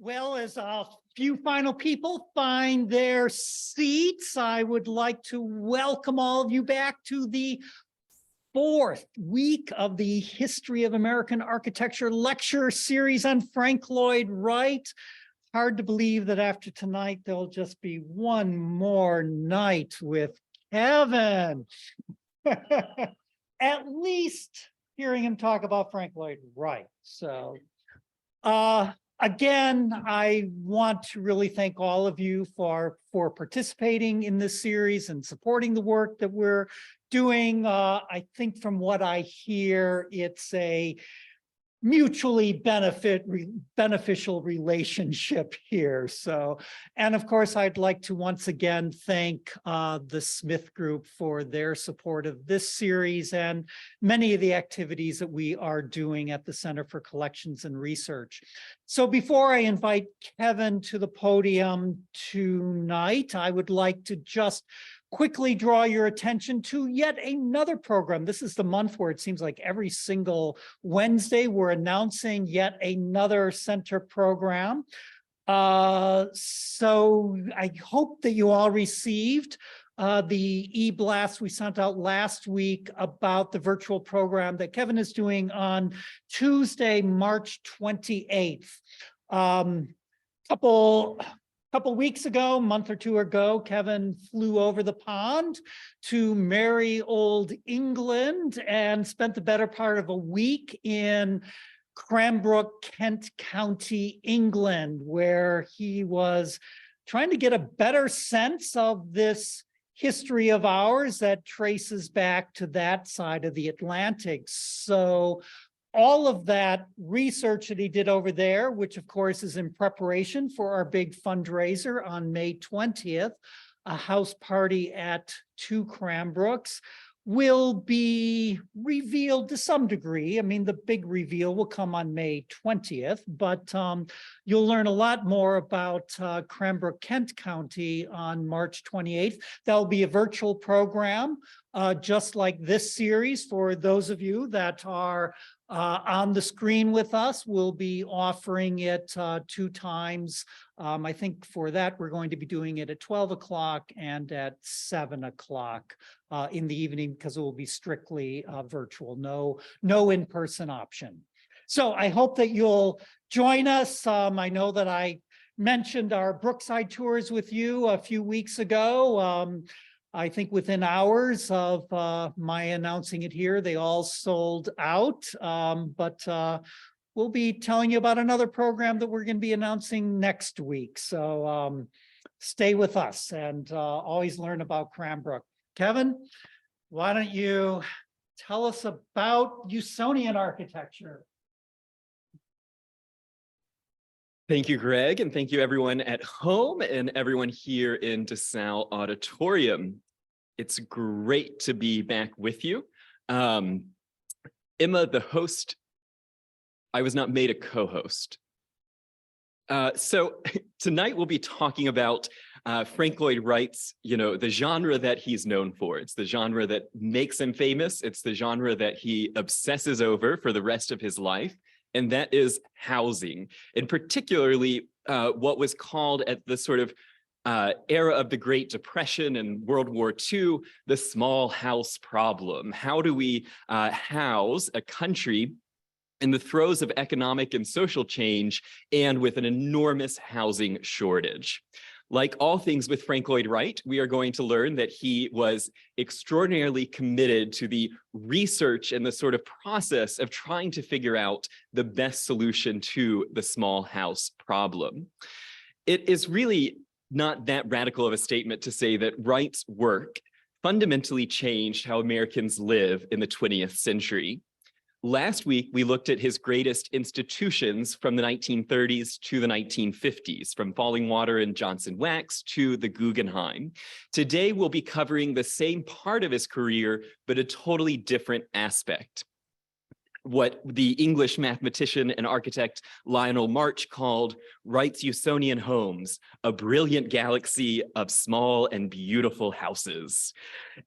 Well, as a few final people find their seats, I would like to welcome all of you back to the fourth week of the History of American Architecture lecture series on Frank Lloyd Wright. Hard to believe that after tonight, there'll just be one more night with Kevin. At least hearing him talk about Frank Lloyd Wright. So, again, I want to really thank all of you for participating in this series and supporting the work that we're doing. I think from what I hear, it's a mutually beneficial relationship here. So, and of course, I'd like to once again thank the Smith Group for their support of this series and many of the activities that we are doing at the Center for Collections and Research. So before I invite Kevin to the podium tonight, I would like to just quickly draw your attention to yet another program. This is the month where it seems like every single Wednesday we're announcing yet another center program. So I hope that you all received the e-blast we sent out last week about the virtual program that Kevin is doing on Tuesday, March 28th. Couple weeks ago, a month or two ago, Kevin flew over the pond to merry old England and spent the better part of a week in Cranbrook, Kent County, England, where he was trying to get a better sense of this history of ours that traces back to that side of the Atlantic. So all of that research that he did over there, which of course is in preparation for our big fundraiser on May 20th, a house party at 2 Cranbrooks, will be revealed to some degree. I mean, the big reveal will come on May 20th, but you'll learn a lot more about Cranbrook, Kent County on March 28th. That'll be a virtual program, just like this series. For those of you that are on the screen with us, we'll be offering it 2 times. I think for that, we're going to be doing it at 12 o'clock and at 7 o'clock in the evening, because it will be strictly virtual, no in-person option. So I hope that you'll join us. I know that I mentioned our Brookside tours with you a few weeks ago. I think within hours of my announcing it here, they all sold out. But we'll be telling you about another program that we're going to be announcing next week. So stay with us and always learn about Cranbrook. Kevin, why don't you tell us about Usonian architecture? Thank you, Greg, and thank you everyone at home and everyone here in DeSalle Auditorium. It's great to be back with you. Emma, the host, I was not made a co-host. So tonight we'll be talking about Frank Lloyd Wright's, the genre that he's known for. It's the genre that makes him famous. It's the genre that he obsesses over for the rest of his life. And that is housing, and particularly what was called at the sort of era of the Great Depression and World War II, the small house problem. How do we house a country in the throes of economic and social change and with an enormous housing shortage? Like all things with Frank Lloyd Wright, we are going to learn that he was extraordinarily committed to the research and the sort of process of trying to figure out the best solution to the small house problem. It is really not that radical of a statement to say that Wright's work fundamentally changed how Americans live in the 20th century. Last week, we looked at his greatest institutions from the 1930s to the 1950s, from Fallingwater and Johnson Wax to the Guggenheim. Today, we'll be covering the same part of his career, but a totally different aspect. what the English mathematician and architect Lionel March called Wright's Usonian homes, a brilliant galaxy of small and beautiful houses.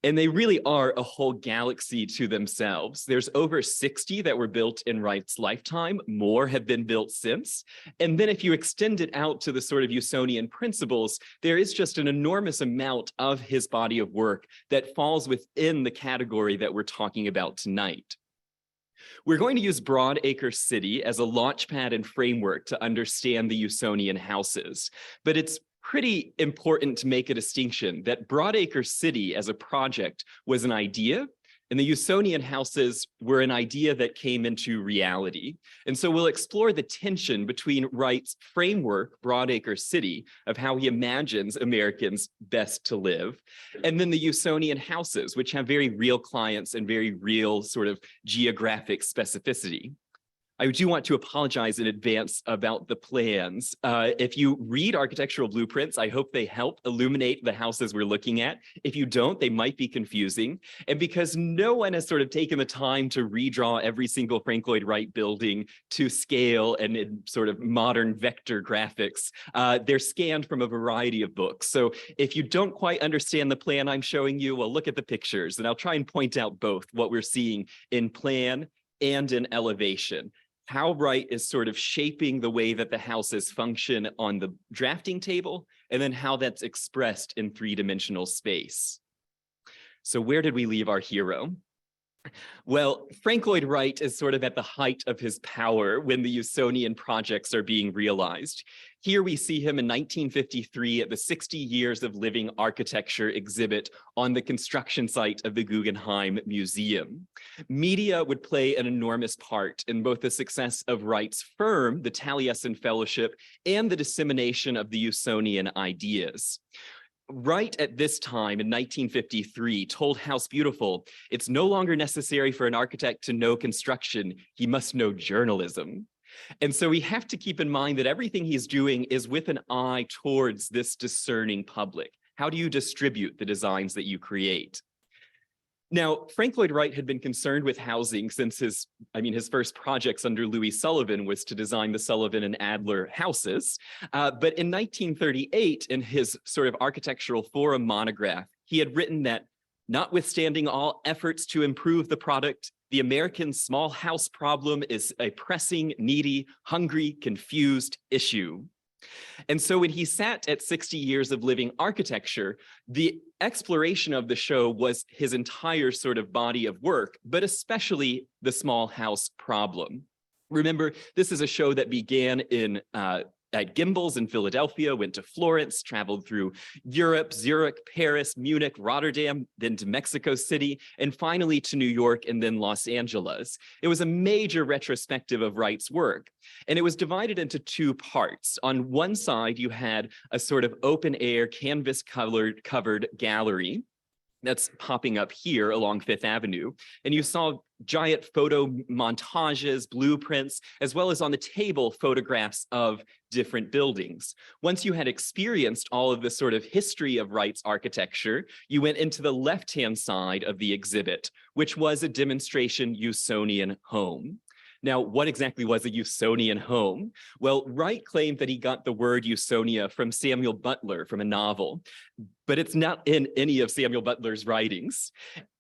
And they really are a whole galaxy to themselves. There's over 60 that were built in Wright's lifetime. More have been built since. And then if you extend it out to the sort of Usonian principles, there is just an enormous amount of his body of work that falls within the category that we're talking about tonight. We're going to use Broadacre City as a launchpad and framework to understand the Usonian houses, but it's pretty important to make a distinction that Broadacre City as a project was an idea, and the Usonian houses were an idea that came into reality. And so we'll explore the tension between Wright's framework, Broadacre City, of how he imagines Americans best to live, and then the Usonian houses, which have very real clients and very real sort of geographic specificity. I do want to apologize in advance about the plans. If you read architectural blueprints, I hope they help illuminate the houses we're looking at. If you don't, they might be confusing. And because no one has sort of taken the time to redraw every single Frank Lloyd Wright building to scale and in sort of modern vector graphics, they're scanned from a variety of books. So if you don't quite understand the plan I'm showing you, well, look at the pictures, and I'll try and point out both what we're seeing in plan and in elevation. How Wright is sort of shaping the way that the houses function on the drafting table, and then how that's expressed in three-dimensional space. So where did we leave our hero? Well, Frank Lloyd Wright is sort of at the height of his power when the Usonian projects are being realized. Here we see him in 1953 at the 60 Years of Living Architecture exhibit on the construction site of the Guggenheim Museum. Media would play an enormous part in both the success of Wright's firm, the Taliesin Fellowship, and the dissemination of the Usonian ideas. Wright at this time in 1953 told House Beautiful, "It's no longer necessary for an architect to know construction, he must know journalism." And so we have to keep in mind that everything he's doing is with an eye towards this discerning public. How do you distribute the designs that you create? Now, Frank Lloyd Wright had been concerned with housing since his first projects under Louis Sullivan was to design the Sullivan and Adler houses. But in 1938, in his sort of architectural forum monograph, he had written that notwithstanding all efforts to improve the product, the American small house problem is a pressing, needy, hungry, confused issue. And so when he sat at 60 Years of Living Architecture, the exploration of the show was his entire sort of body of work, but especially the small house problem. Remember, this is a show that began at Gimbel's in Philadelphia, went to Florence, traveled through Europe, Zurich, Paris, Munich, Rotterdam, then to Mexico City, and finally to New York and then Los Angeles. It was a major retrospective of Wright's work, and it was divided into two parts. On one side, you had a sort of open air, canvas covered gallery that's popping up here along Fifth Avenue. And you saw giant photo montages, blueprints, as well as on the table, photographs of different buildings. Once you had experienced all of the sort of history of Wright's architecture, you went into the left-hand side of the exhibit, which was a demonstration Usonian home. Now, what exactly was a Usonian home? Well, Wright claimed that he got the word Usonia from Samuel Butler from a novel, but it's not in any of Samuel Butler's writings.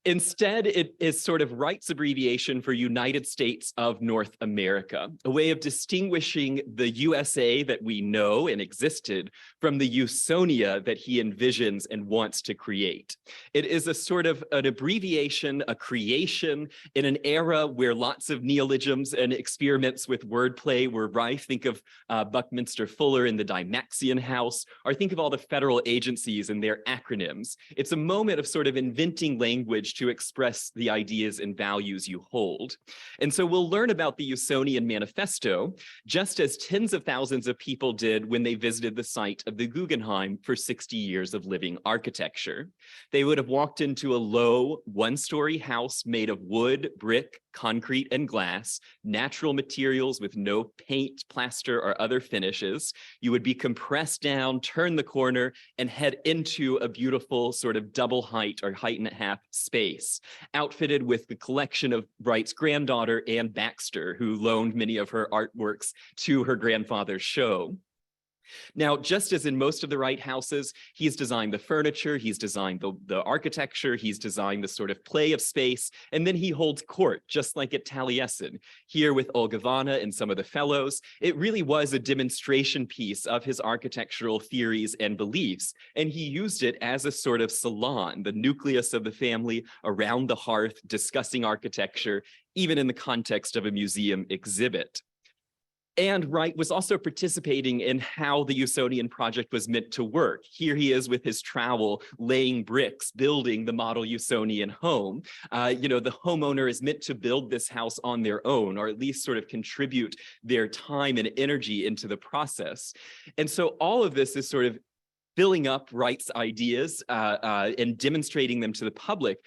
Instead, it is sort of Wright's abbreviation for United States of North America, a way of distinguishing the USA that we know and existed from the Usonia that he envisions and wants to create. It is a sort of an abbreviation, a creation in an era where lots of neologisms and experiments with wordplay were rife. Think of Buckminster Fuller in the Dymaxion House, or think of all the federal agencies and their acronyms. It's a moment of sort of inventing language to express the ideas and values you hold. And so we'll learn about the Usonian Manifesto, just as tens of thousands of people did when they visited the site of the Guggenheim for 60 Years of Living Architecture. They would have walked into a low one-story house made of wood, brick, concrete and glass, natural materials with no paint, plaster, or other finishes. You would be compressed down, turn the corner, and head into a beautiful sort of double height or height and a half space, outfitted with the collection of Wright's granddaughter, Anne Baxter, who loaned many of her artworks to her grandfather's show. Now, just as in most of the Wright houses, he's designed the furniture, he's designed the architecture, he's designed the sort of play of space, and then he holds court, just like at Taliesin. Here with Olgivanna and some of the fellows, it really was a demonstration piece of his architectural theories and beliefs, and he used it as a sort of salon, the nucleus of the family around the hearth, discussing architecture, even in the context of a museum exhibit. And Wright was also participating in how the Usonian project was meant to work. Here he is with his trowel, laying bricks, building the model Usonian home. The homeowner is meant to build this house on their own, or at least sort of contribute their time and energy into the process. And so all of this is sort of filling up Wright's ideas and demonstrating them to the public.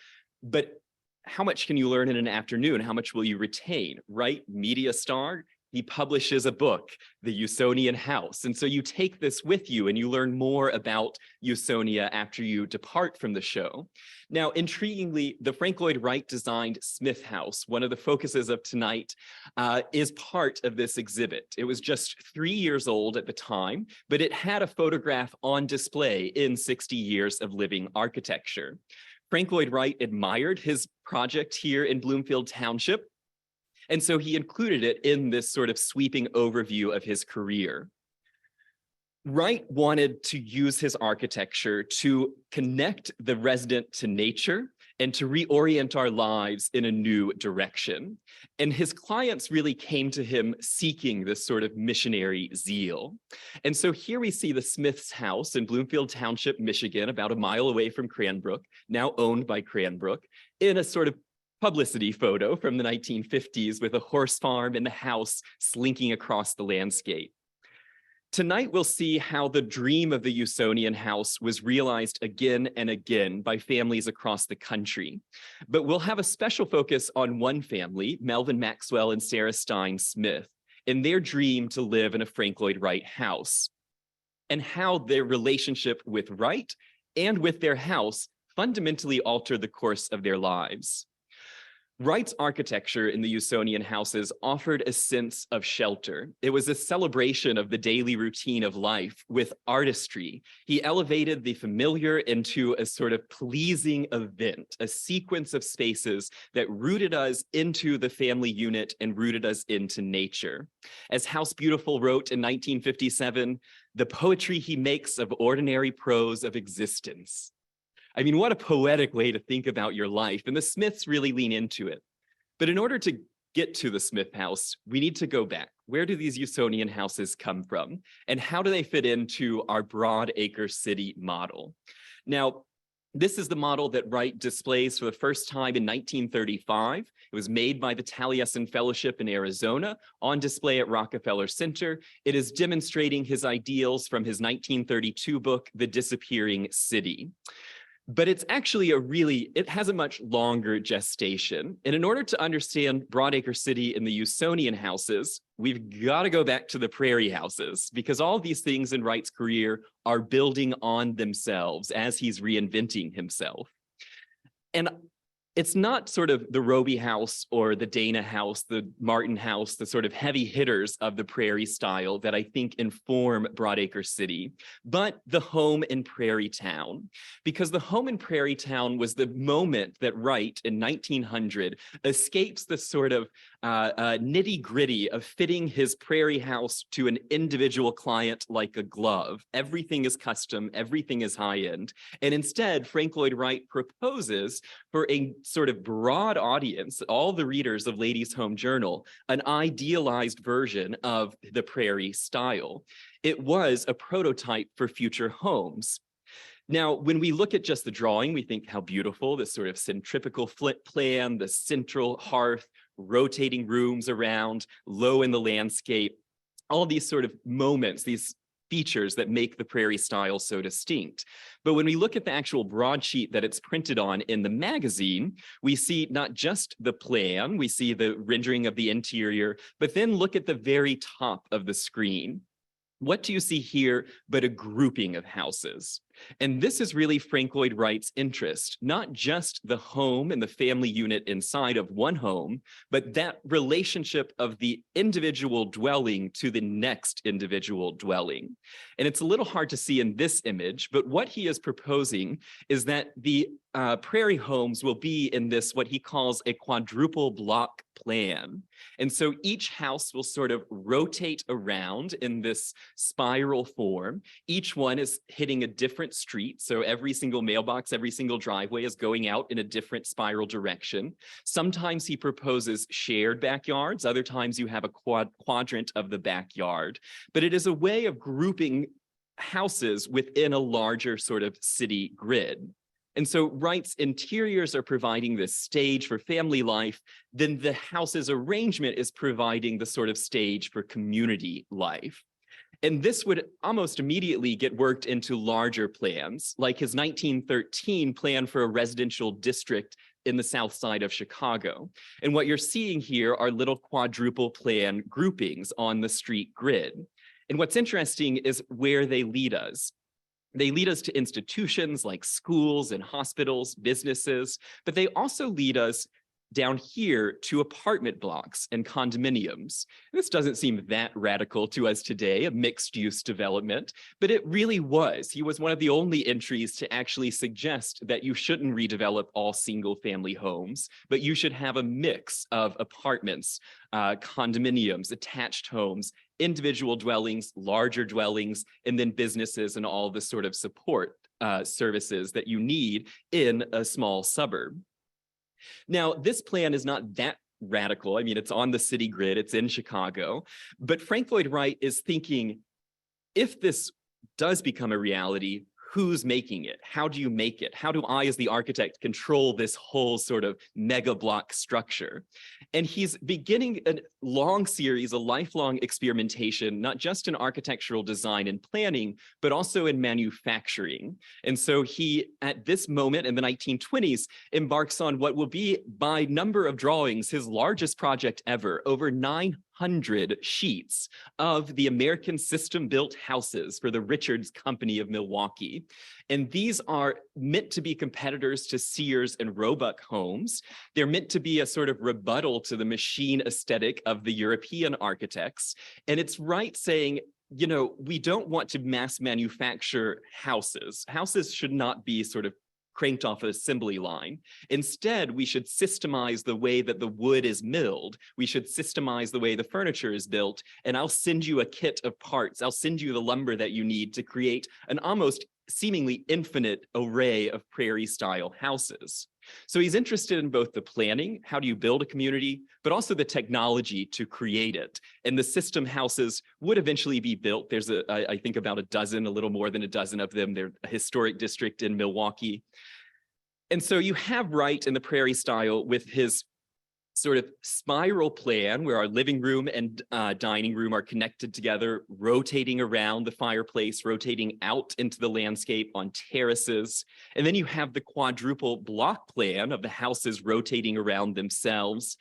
But how much can you learn in an afternoon? How much will you retain? Wright, media star, he publishes a book, The Usonian House. And so you take this with you and you learn more about Usonia after you depart from the show. Now, intriguingly, the Frank Lloyd Wright designed Smith House, one of the focuses of tonight, is part of this exhibit. It was just 3 years old at the time, but it had a photograph on display in 60 years of living architecture. Frank Lloyd Wright admired his project here in Bloomfield Township, and so he included it in this sort of sweeping overview of his career. Wright wanted to use his architecture to connect the resident to nature and to reorient our lives in a new direction. And his clients really came to him seeking this sort of missionary zeal. And so here we see the Smith's house in Bloomfield Township, Michigan, about a mile away from Cranbrook, now owned by Cranbrook, in a sort of publicity photo from the 1950s with a horse farm and the house slinking across the landscape. Tonight, we'll see how the dream of the Usonian house was realized again and again by families across the country. But we'll have a special focus on one family, Melvyn Maxwell and Sara Stein Smith, in their dream to live in a Frank Lloyd Wright house, and how their relationship with Wright and with their house fundamentally altered the course of their lives. Wright's architecture in the Usonian houses offered a sense of shelter. It was a celebration of the daily routine of life with artistry. He elevated the familiar into a sort of pleasing event, a sequence of spaces that rooted us into the family unit and rooted us into nature. As House Beautiful wrote in 1957, the poetry he makes of ordinary prose of existence. I mean, what a poetic way to think about your life, and the Smiths really lean into it. But in order to get to the Smith house, we need to go back. Where do these Usonian houses come from? And how do they fit into our Broadacre City model? Now, this is the model that Wright displays for the first time in 1935. It was made by the Taliesin Fellowship in Arizona, on display at Rockefeller Center. It is demonstrating his ideals from his 1932 book, The Disappearing City. But it's actually it has a much longer gestation. And in order to understand Broadacre City and the Usonian houses, we've got to go back to the prairie houses, because all these things in Wright's career are building on themselves as he's reinventing himself. And it's not sort of the Roby house or the Dana house, the Martin house, the sort of heavy hitters of the prairie style that I think inform Broadacre City, but the home in Prairie Town. Because the home in Prairie Town was the moment that Wright in 1900 escapes the sort of nitty-gritty of fitting his prairie house to an individual client like a glove. Everything is custom, everything is high-end. And instead, Frank Lloyd Wright proposes for a sort of broad audience, all the readers of Ladies' Home Journal, an idealized version of the prairie style. It was a prototype for future homes. Now, when we look at just the drawing, we think how beautiful, this sort of centrifugal flip plan, the central hearth, rotating rooms around, low in the landscape, all these sort of moments, these features that make the prairie style so distinct. But when we look at the actual broadsheet that it's printed on in the magazine, we see not just the plan, we see the rendering of the interior, but then look at the very top of the screen. What do you see here but a grouping of houses? And this is really Frank Lloyd Wright's interest, not just the home and the family unit inside of one home, but that relationship of the individual dwelling to the next individual dwelling. And it's a little hard to see in this image, but what he is proposing is that the prairie homes will be in this, what he calls a quadruple block plan. And so each house will sort of rotate around in this spiral form. Each one is hitting a different street. So every single mailbox, every single driveway is going out in a different spiral direction. Sometimes he proposes shared backyards. Other times you have a quadrant of the backyard. But it is a way of grouping houses within a larger sort of city grid. And so Wright's interiors are providing this stage for family life, then the house's arrangement is providing the sort of stage for community life. And this would almost immediately get worked into larger plans, like his 1913 plan for a residential district in the south side of Chicago. And what you're seeing here are little quadruple plan groupings on the street grid. And what's interesting is where they lead us. They lead us to institutions like schools and hospitals, businesses, but they also lead us down here to apartment blocks and condominiums. This doesn't seem that radical to us today, a mixed-use development, but it really was. He was one of the only entries to actually suggest that you shouldn't redevelop all single-family homes, but you should have a mix of apartments, condominiums, attached homes, individual dwellings, larger dwellings, and then businesses and all the sort of support services that you need in a small suburb. Now, this plan is not that radical. I mean, it's on the city grid, it's in Chicago, but Frank Lloyd Wright is thinking, if this does become a reality, who's making it? How do you make it? How do I, as the architect, control this whole sort of mega block structure? And he's beginning a long series, a lifelong experimentation, not just in architectural design and planning, but also in manufacturing. And so he, at this moment in the 1920s, embarks on what will be, by number of drawings, his largest project ever, over 900 sheets of the American system-built houses for the Richards Company of Milwaukee. And these are meant to be competitors to Sears and Roebuck homes. They're meant to be a sort of rebuttal to the machine aesthetic of the European architects. And it's Wright saying, you know, we don't want to mass manufacture houses. Houses should not be sort of cranked off an assembly line. Instead, we should systemize the way that the wood is milled. We should systemize the way the furniture is built. And I'll send you a kit of parts. I'll send you the lumber that you need to create an almost seemingly infinite array of prairie-style houses. So he's interested in both the planning, how do you build a community, but also the technology to create it. And the system houses would eventually be built. There's, I think, about a dozen, a little more than a dozen of them. They're a historic district in Milwaukee. And so you have Wright in the prairie style with his sort of spiral plan where our living room and dining room are connected together, rotating around the fireplace, rotating out into the landscape on terraces. And then you have the quadruple block plan of the houses rotating around themselves.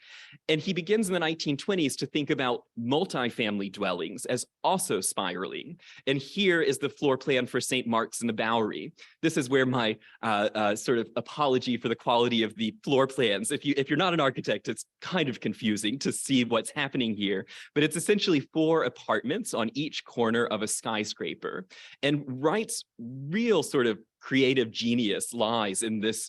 And he begins in the 1920s to think about multifamily dwellings as also spiraling. And here is the floor plan for St. Mark's and the Bowery. This is where my sort of apology for the quality of the floor plans. If you're not an architect, it's kind of confusing to see what's happening here, but it's essentially 4 apartments on each corner of a skyscraper. And Wright's real sort of creative genius lies in this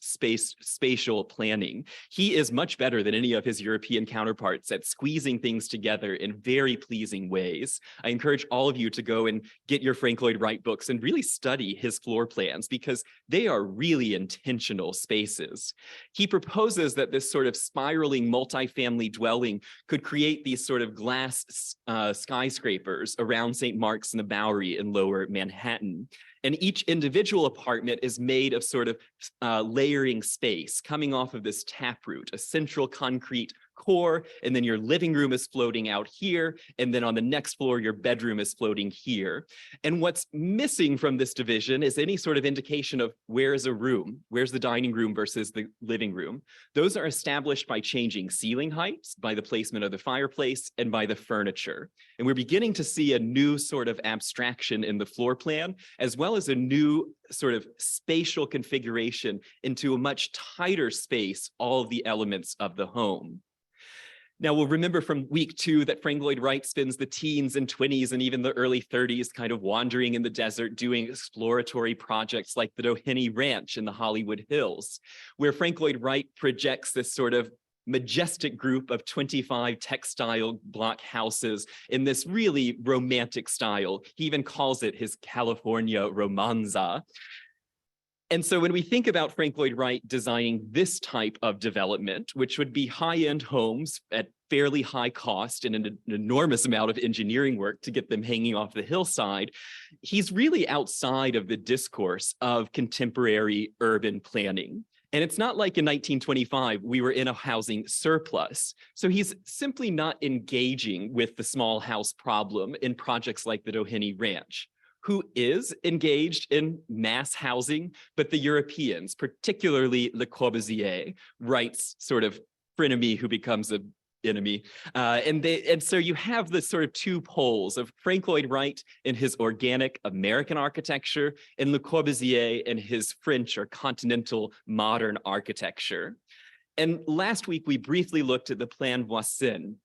spatial planning. He is much better than any of his European counterparts at squeezing things together in very pleasing ways. I encourage all of you to go and get your Frank Lloyd Wright books and really study his floor plans because they are really intentional spaces. He proposes that this sort of spiraling multifamily dwelling could create these sort of glass skyscrapers around St. Mark's and the Bowery in lower Manhattan. And each individual apartment is made of sort of layering space coming off of this taproot, a central concrete core, and then your living room is floating out here, and then on the next floor, your bedroom is floating here. And what's missing from this division is any sort of indication of where is a room, where's the dining room versus the living room. Those are established by changing ceiling heights, by the placement of the fireplace, and by the furniture. And we're beginning to see a new sort of abstraction in the floor plan, as well as a new sort of spatial configuration into a much tighter space, all of the elements of the home. Now, we'll remember from week 2 that Frank Lloyd Wright spends the teens and 20s and even the early 30s kind of wandering in the desert, doing exploratory projects like the Doheny Ranch in the Hollywood Hills, where Frank Lloyd Wright projects this sort of majestic group of 25 textile block houses in this really romantic style. He even calls it his California Romanza. And so when we think about Frank Lloyd Wright designing this type of development, which would be high-end homes at fairly high cost and an enormous amount of engineering work to get them hanging off the hillside, he's really outside of the discourse of contemporary urban planning. And it's not like in 1925, we were in a housing surplus. So he's simply not engaging with the small house problem in projects like the Doheny Ranch. Who is engaged in mass housing, but the Europeans, particularly Le Corbusier, Wright's sort of frenemy who becomes an enemy. And so you have this sort of two poles of Frank Lloyd Wright in his organic American architecture and Le Corbusier in his French or continental modern architecture. And last week, we briefly looked at the Plan Voisin,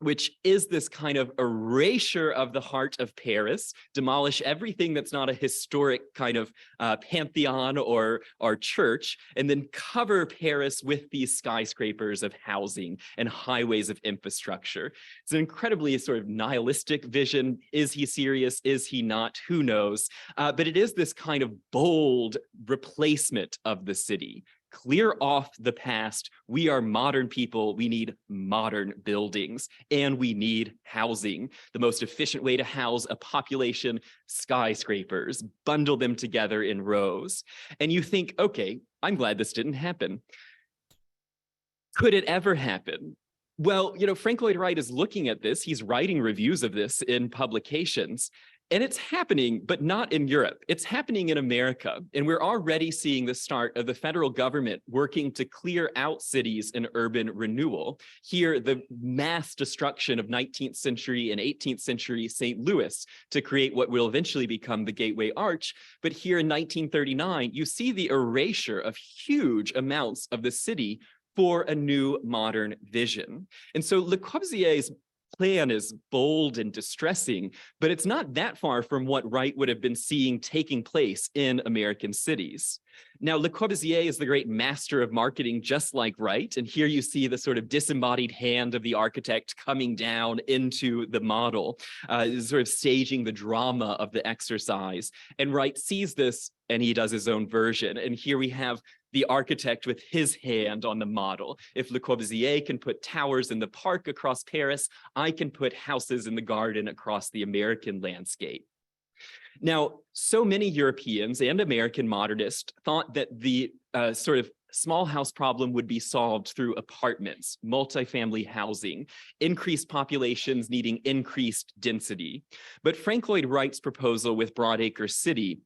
which is this kind of erasure of the heart of Paris, demolish everything that's not a historic kind of pantheon or church, and then cover Paris with these skyscrapers of housing and highways of infrastructure. It's an incredibly sort of nihilistic vision. Is he serious? Is he not? Who knows? But it is this kind of bold replacement of the city. Clear off the past. We are modern people. We need modern buildings, and we need housing. The most efficient way to house a population, skyscrapers, bundle them together in rows. And you think, okay, I'm glad this didn't happen. Could it ever happen? Well, Frank Lloyd Wright is looking at this. He's writing reviews of this in publications. And it's happening, but not in Europe. It's happening in America. And we're already seeing the start of the federal government working to clear out cities in urban renewal. Here, the mass destruction of 19th century and 18th century St. Louis to create what will eventually become the Gateway Arch. But here in 1939, you see the erasure of huge amounts of the city for a new modern vision. And so Le Corbusier's plan is bold and distressing, but it's not that far from what Wright would have been seeing taking place in American cities. Now, Le Corbusier is the great master of marketing, just like Wright. And here you see the sort of disembodied hand of the architect coming down into the model, sort of staging the drama of the exercise. And Wright sees this and he does his own version. And here we have the architect with his hand on the model. If Le Corbusier can put towers in the park across Paris, I can put houses in the garden across the American landscape. Now, so many Europeans and American modernists thought that the sort of small house problem would be solved through apartments, multifamily housing, increased populations needing increased density. But Frank Lloyd Wright's proposal with Broadacre City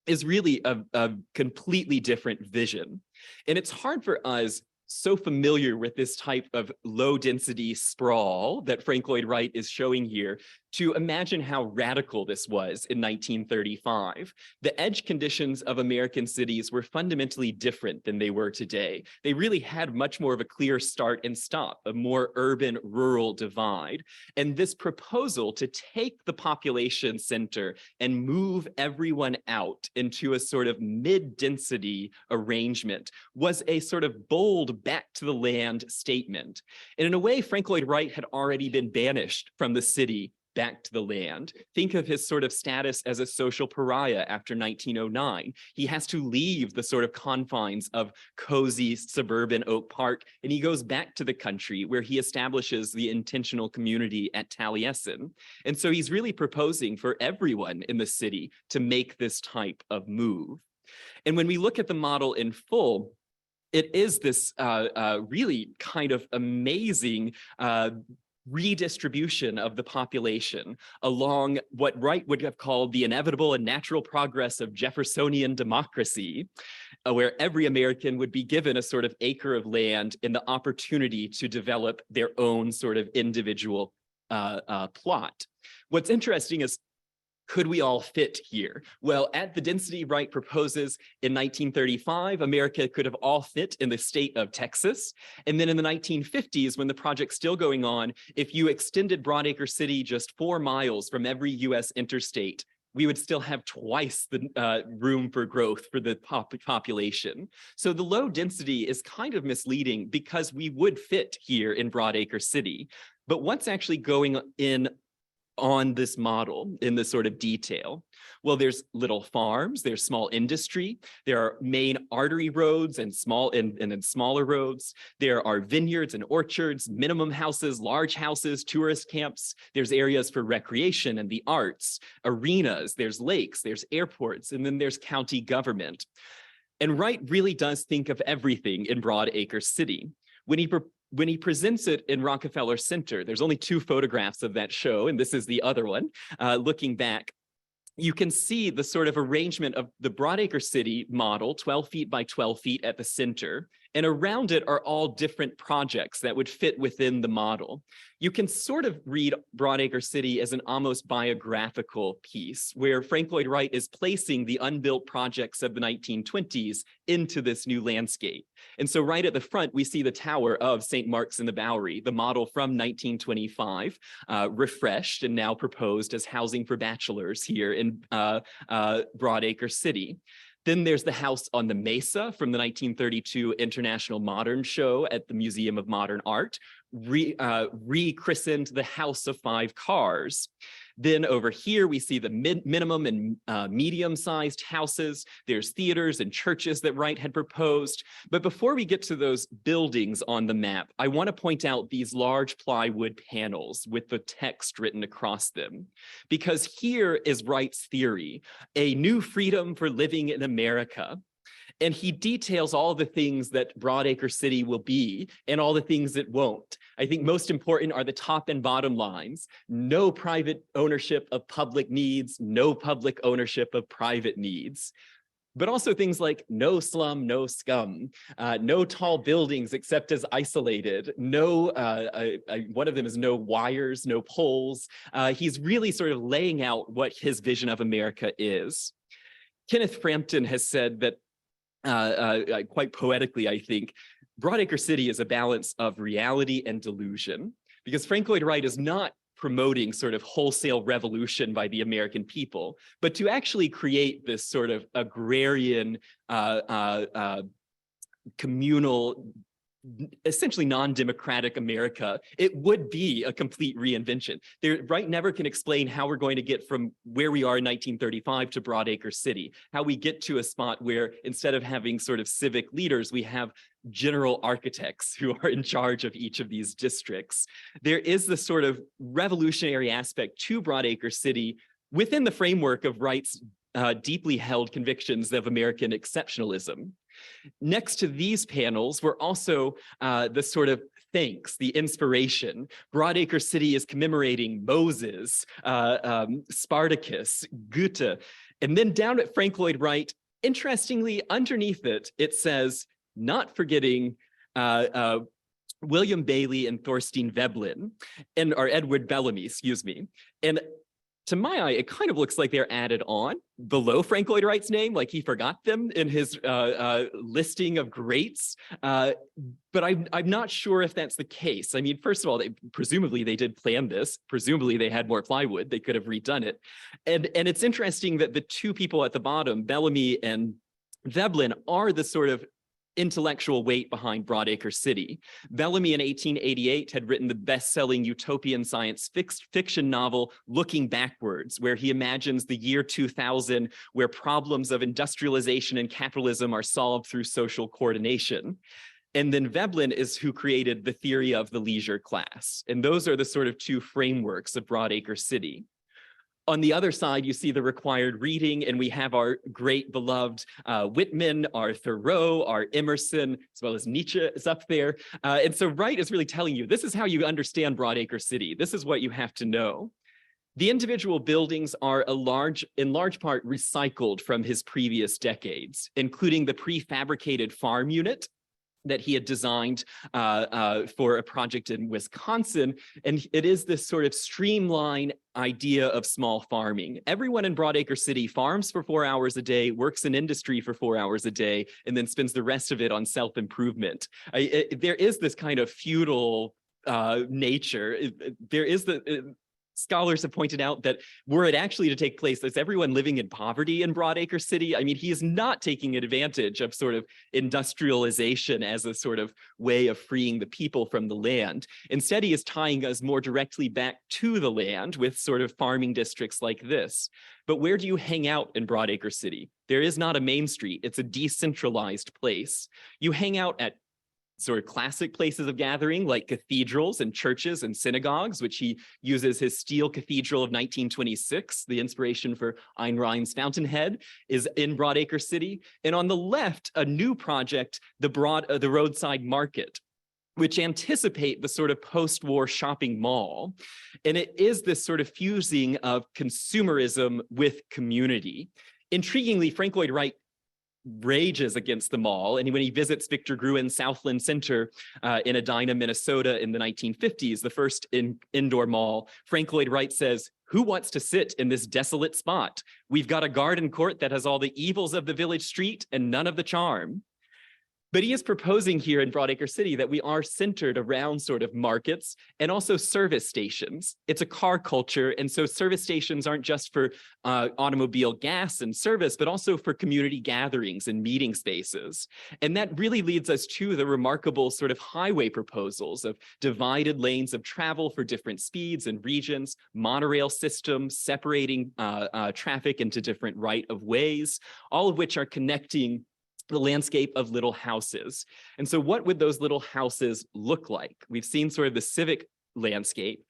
is really a completely different vision. And it's hard for us, so familiar with this type of low density sprawl that Frank Lloyd Wright is showing here, to imagine how radical this was in 1935. The edge conditions of American cities were fundamentally different than they were today. They really had much more of a clear start and stop, a more urban-rural divide. And this proposal to take the population center and move everyone out into a sort of mid-density arrangement was a sort of bold back to the land statement. And in a way, Frank Lloyd Wright had already been banished from the city back to the land. Think of his sort of status as a social pariah after 1909. He has to leave the sort of confines of cozy suburban Oak Park, and he goes back to the country where he establishes the intentional community at Taliesin. And so he's really proposing for everyone in the city to make this type of move. And when we look at the model in full, it is this really kind of amazing redistribution of the population along what Wright would have called the inevitable and natural progress of Jeffersonian democracy, where every American would be given a sort of acre of land and the opportunity to develop their own sort of individual plot. What's interesting is, could we all fit here? Well, at the density Wright proposes in 1935, America could have all fit in the state of Texas. And then in the 1950s, when the project's still going on, if you extended Broadacre City just 4 miles from every US interstate, we would still have twice the room for growth for the population. So the low density is kind of misleading because we would fit here in Broadacre City. But what's actually going in on this model in this sort of detail? Well, there's little farms, there's small industry, there are main artery roads and then smaller roads. There are vineyards and orchards, minimum houses, large houses, tourist camps. There's areas for recreation and the arts, arenas, there's lakes, there's airports, and then there's county government. And Wright really does think of everything in Broadacre City. When he presents it in Rockefeller Center, there's only 2 photographs of that show, and this is the other one, looking back. You can see the sort of arrangement of the Broadacre City model, 12 feet by 12 feet at the center, and around it are all different projects that would fit within the model. You can sort of read Broadacre City as an almost biographical piece where Frank Lloyd Wright is placing the unbuilt projects of the 1920s into this new landscape. And so right at the front, we see the tower of St. Mark's in the Bowery, the model from 1925, refreshed and now proposed as housing for bachelors here in Broadacre City. Then there's the house on the Mesa from the 1932 International Modern Show at the Museum of Modern Art, rechristened the House of 5 Cars. Then over here, we see the minimum and medium-sized houses. There's theaters and churches that Wright had proposed. But before we get to those buildings on the map, I want to point out these large plywood panels with the text written across them. Because here is Wright's theory, a new freedom for living in America. And he details all the things that Broadacre City will be and all the things it won't. I think most important are the top and bottom lines. No private ownership of public needs, no public ownership of private needs. But also things like no slum, no scum, no tall buildings except as isolated, no, one of them is no wires, no poles. He's really sort of laying out what his vision of America is. Kenneth Frampton has said that quite poetically, I think, Broadacre City is a balance of reality and delusion, because Frank Lloyd Wright is not promoting sort of wholesale revolution by the American people, but to actually create this sort of agrarian, communal, essentially non-democratic America. It would be a complete reinvention. Wright never can explain how we're going to get from where we are in 1935 to Broadacre City, how we get to a spot where instead of having sort of civic leaders, we have general architects who are in charge of each of these districts. There is this sort of revolutionary aspect to Broadacre City within the framework of Wright's deeply held convictions of American exceptionalism. Next to these panels were also the sort of thanks, the inspiration. Broadacre City is commemorating Moses, Spartacus, Goethe. And then down at Frank Lloyd Wright, interestingly, underneath it, it says, not forgetting William Bailey and Thorstein Veblen, or Edward Bellamy, excuse me. And to my eye, it kind of looks like they're added on below Frank Lloyd Wright's name, like he forgot them in his listing of greats. But I'm not sure if that's the case. I mean, first of all, presumably they did plan this. Presumably they had more plywood. They could have redone it. And it's interesting that the 2 people at the bottom, Bellamy and Veblen, are the sort of intellectual weight behind Broadacre City. Bellamy in 1888 had written the best-selling utopian science fiction novel Looking Backwards, where he imagines the year 2000, where problems of industrialization and capitalism are solved through social coordination. And then Veblen is who created the theory of the leisure class. And those are the sort of 2 frameworks of Broadacre City. On the other side, you see the required reading, and we have our great beloved Whitman, our Thoreau, our Emerson, as well as Nietzsche is up there. And so Wright is really telling you, this is how you understand Broadacre City. This is what you have to know. The individual buildings are in large part recycled from his previous decades, including the prefabricated farm unit that he had designed for a project in Wisconsin. And it is this sort of streamlined idea of small farming. Everyone in Broadacre City farms for 4 hours a day, works in industry for 4 hours a day, and then spends the rest of it on self-improvement. There is this kind of feudal nature. There is scholars have pointed out that were it actually to take place, there's everyone living in poverty in Broadacre City. I mean, he is not taking advantage of sort of industrialization as a sort of way of freeing the people from the land. Instead, he is tying us more directly back to the land with sort of farming districts like this. But where do you hang out in Broadacre City? There is not a main street. It's a decentralized place. You hang out at sort of classic places of gathering like cathedrals and churches and synagogues, which he uses his steel cathedral of 1926, the inspiration for Ayn Rand's Fountainhead, is in Broadacre City. And on the left, a new project, the roadside market, which anticipate the sort of post-war shopping mall. And it is this sort of fusing of consumerism with community. Intriguingly, Frank Lloyd Wright rages against the mall, and when he visits Victor Gruen's Southland Center in Edina, Minnesota in the 1950s, the first indoor mall, Frank Lloyd Wright says, "Who wants to sit in this desolate spot? We've got a garden court that has all the evils of the village street and none of the charm." But he is proposing here in Broadacre City that we are centered around sort of markets and also service stations. It's a car culture, and so service stations aren't just for automobile gas and service, but also for community gatherings and meeting spaces. And that really leads us to the remarkable sort of highway proposals of divided lanes of travel for different speeds and regions, monorail systems separating traffic into different right-of-ways, all of which are connecting the landscape of little houses. And so what would those little houses look like? We've seen sort of the civic landscape.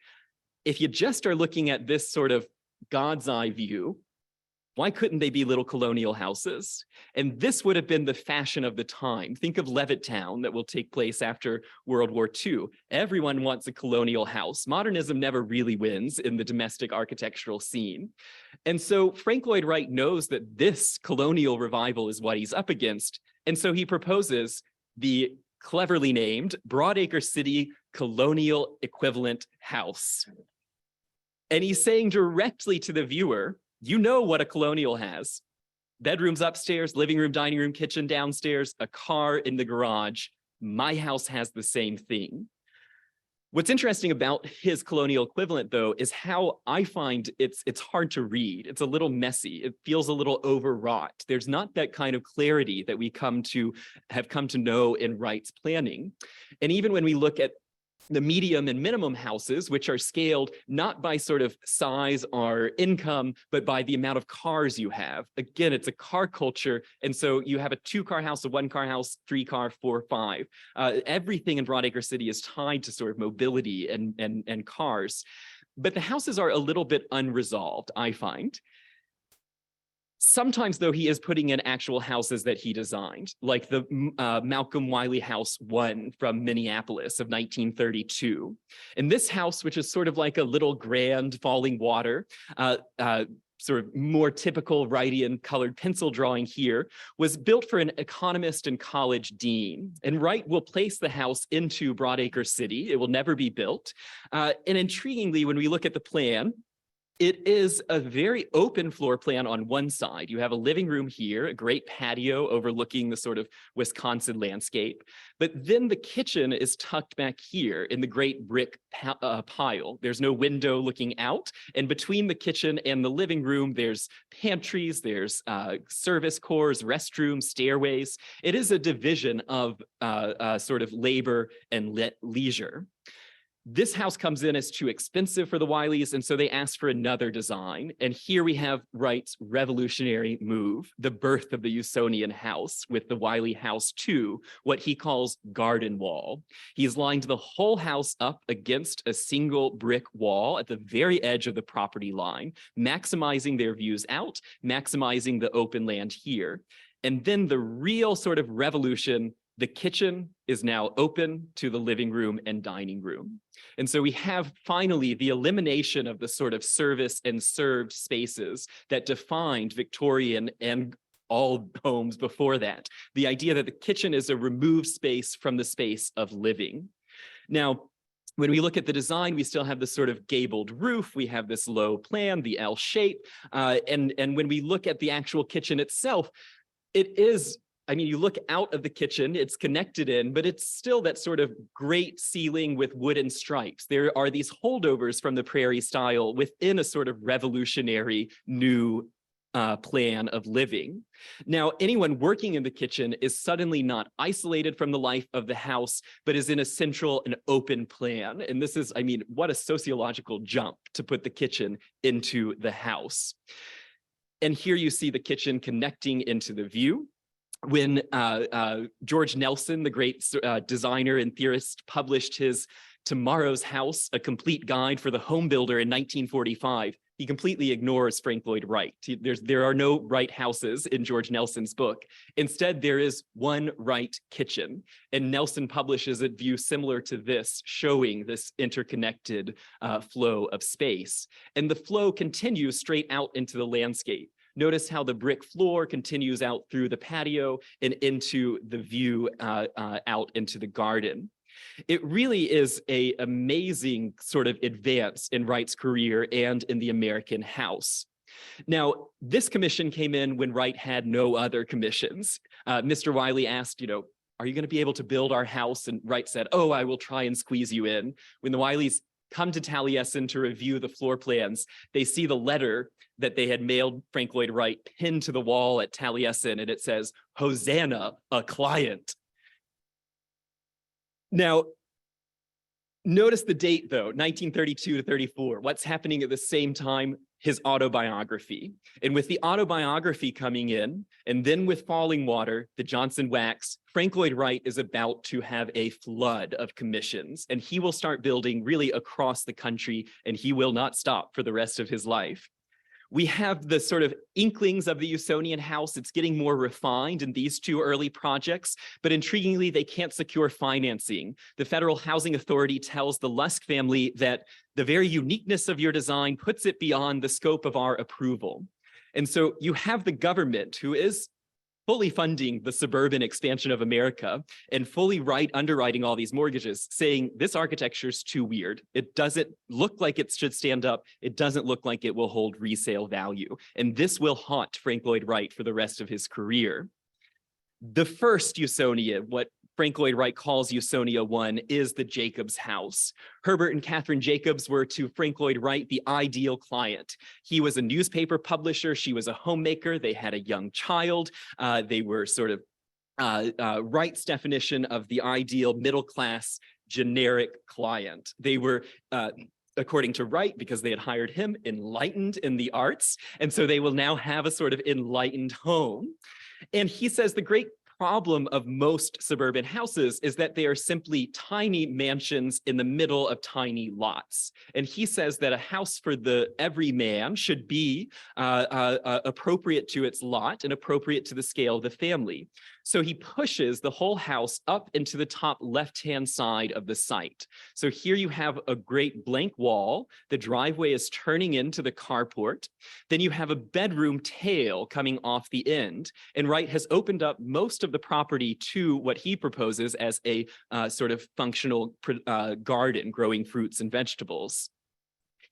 If you just are looking at this sort of God's eye view, why couldn't they be little colonial houses? And this would have been the fashion of the time. Think of Levittown that will take place after World War II. Everyone wants a colonial house. Modernism never really wins in the domestic architectural scene. And so Frank Lloyd Wright knows that this colonial revival is what he's up against. And so he proposes the cleverly named Broadacre City Colonial Equivalent House. And he's saying directly to the viewer, you know what a colonial has. Bedrooms upstairs, living room, dining room, kitchen downstairs, a car in the garage. My house has the same thing. What's interesting about his colonial equivalent, though, is how I find it's hard to read. It's a little messy. It feels a little overwrought. There's not that kind of clarity that we have come to know in Wright's planning. And even when we look at the medium and minimum houses, which are scaled not by sort of size or income, but by the amount of cars you have. Again, it's a car culture. And so you have a 2-car house, a 1-car house, 3-car, 4, 5. Everything in Broadacre City is tied to sort of mobility and cars. But the houses are a little bit unresolved, I find. Sometimes, though, he is putting in actual houses that he designed, like the Malcolm Wiley House 1 from Minneapolis of 1932. And this house, which is sort of like a little grand falling water, sort of more typical Wrightian colored pencil drawing here, was built for an economist and college dean. And Wright will place the house into Broadacre City. It will never be built. And intriguingly, when we look at the plan, it is a very open floor plan on one side. You have a living room here, a great patio overlooking the sort of Wisconsin landscape. But then the kitchen is tucked back here in the great brick pile. There's no window looking out. And between the kitchen and the living room, there's pantries, there's service cores, restrooms, stairways. It is a division of sort of labor and leisure. This house comes in as too expensive for the Wileys, and so they ask for another design. And here we have Wright's revolutionary move, the birth of the Usonian house with the Wiley House 2, what he calls garden wall. He's lined the whole house up against a single brick wall at the very edge of the property line, maximizing their views out, maximizing the open land here. And then the real sort of revolution, the kitchen is now open to the living room and dining room. And so we have finally the elimination of the sort of service and served spaces that defined Victorian and all homes before that. The idea that the kitchen is a removed space from the space of living. Now, when we look at the design, we still have this sort of gabled roof. We have this low plan, the L shape. And when we look at the actual kitchen itself, it is, I mean, you look out of the kitchen, it's connected in, but it's still that sort of great ceiling with wooden stripes. There are these holdovers from the prairie style within a sort of revolutionary new plan of living. Now, anyone working in the kitchen is suddenly not isolated from the life of the house, but is in a central and open plan. And this is, I mean, what a sociological jump to put the kitchen into the house. And here you see the kitchen connecting into the view. When George Nelson, the great designer and theorist, published his Tomorrow's House, a complete guide for the home builder in 1945, he completely ignores Frank Lloyd Wright. There are no Wright houses in George Nelson's book. Instead, there is one Wright kitchen. And Nelson publishes a view similar to this, showing this interconnected flow of space. And the flow continues straight out into the landscape. Notice how the brick floor continues out through the patio and into the view out into the garden. It really is an amazing sort of advance in Wright's career and in the American house. Now, this commission came in when Wright had no other commissions. Mr. Wiley asked, are you going to be able to build our house? And Wright said, oh, I will try and squeeze you in. When the Wileys come to Taliesin to review the floor plans, they see the letter that they had mailed Frank Lloyd Wright pinned to the wall at Taliesin, and it says, Hosanna, a client. Now, notice the date, though, 1932 to 34. What's happening at the same time? His autobiography. And with the autobiography coming in, and then with Falling Water, the Johnson Wax, Frank Lloyd Wright is about to have a flood of commissions, and he will start building really across the country, and he will not stop for the rest of his life. We have the sort of inklings of the Usonian house. It's getting more refined in these two early projects, but intriguingly, they can't secure financing. The Federal Housing Authority tells the Lusk family that the very uniqueness of your design puts it beyond the scope of our approval. And so you have the government, who is fully funding the suburban expansion of America and fully underwriting all these mortgages, saying this architecture is too weird. It doesn't look like it should stand up. It doesn't look like it will hold resale value. And this will haunt Frank Lloyd Wright for the rest of his career. The first Usonia, what Frank Lloyd Wright calls Usonia 1, is the Jacobs house. Herbert and Catherine Jacobs were to Frank Lloyd Wright the ideal client. He was a newspaper publisher. She was a homemaker. They had a young child. They were sort of Wright's definition of the ideal middle-class generic client. They were according to Wright, because they had hired him, enlightened in the arts. And so they will now have a sort of enlightened home. And he says the great problem of most suburban houses is that they are simply tiny mansions in the middle of tiny lots. And he says that a house for the everyman should be appropriate to its lot and appropriate to the scale of the family. So he pushes the whole house up into the top left-hand side of the site. So here you have a great blank wall. The driveway is turning into the carport. Then you have a bedroom tail coming off the end. And Wright has opened up most of the property to what he proposes as a sort of functional garden growing fruits and vegetables.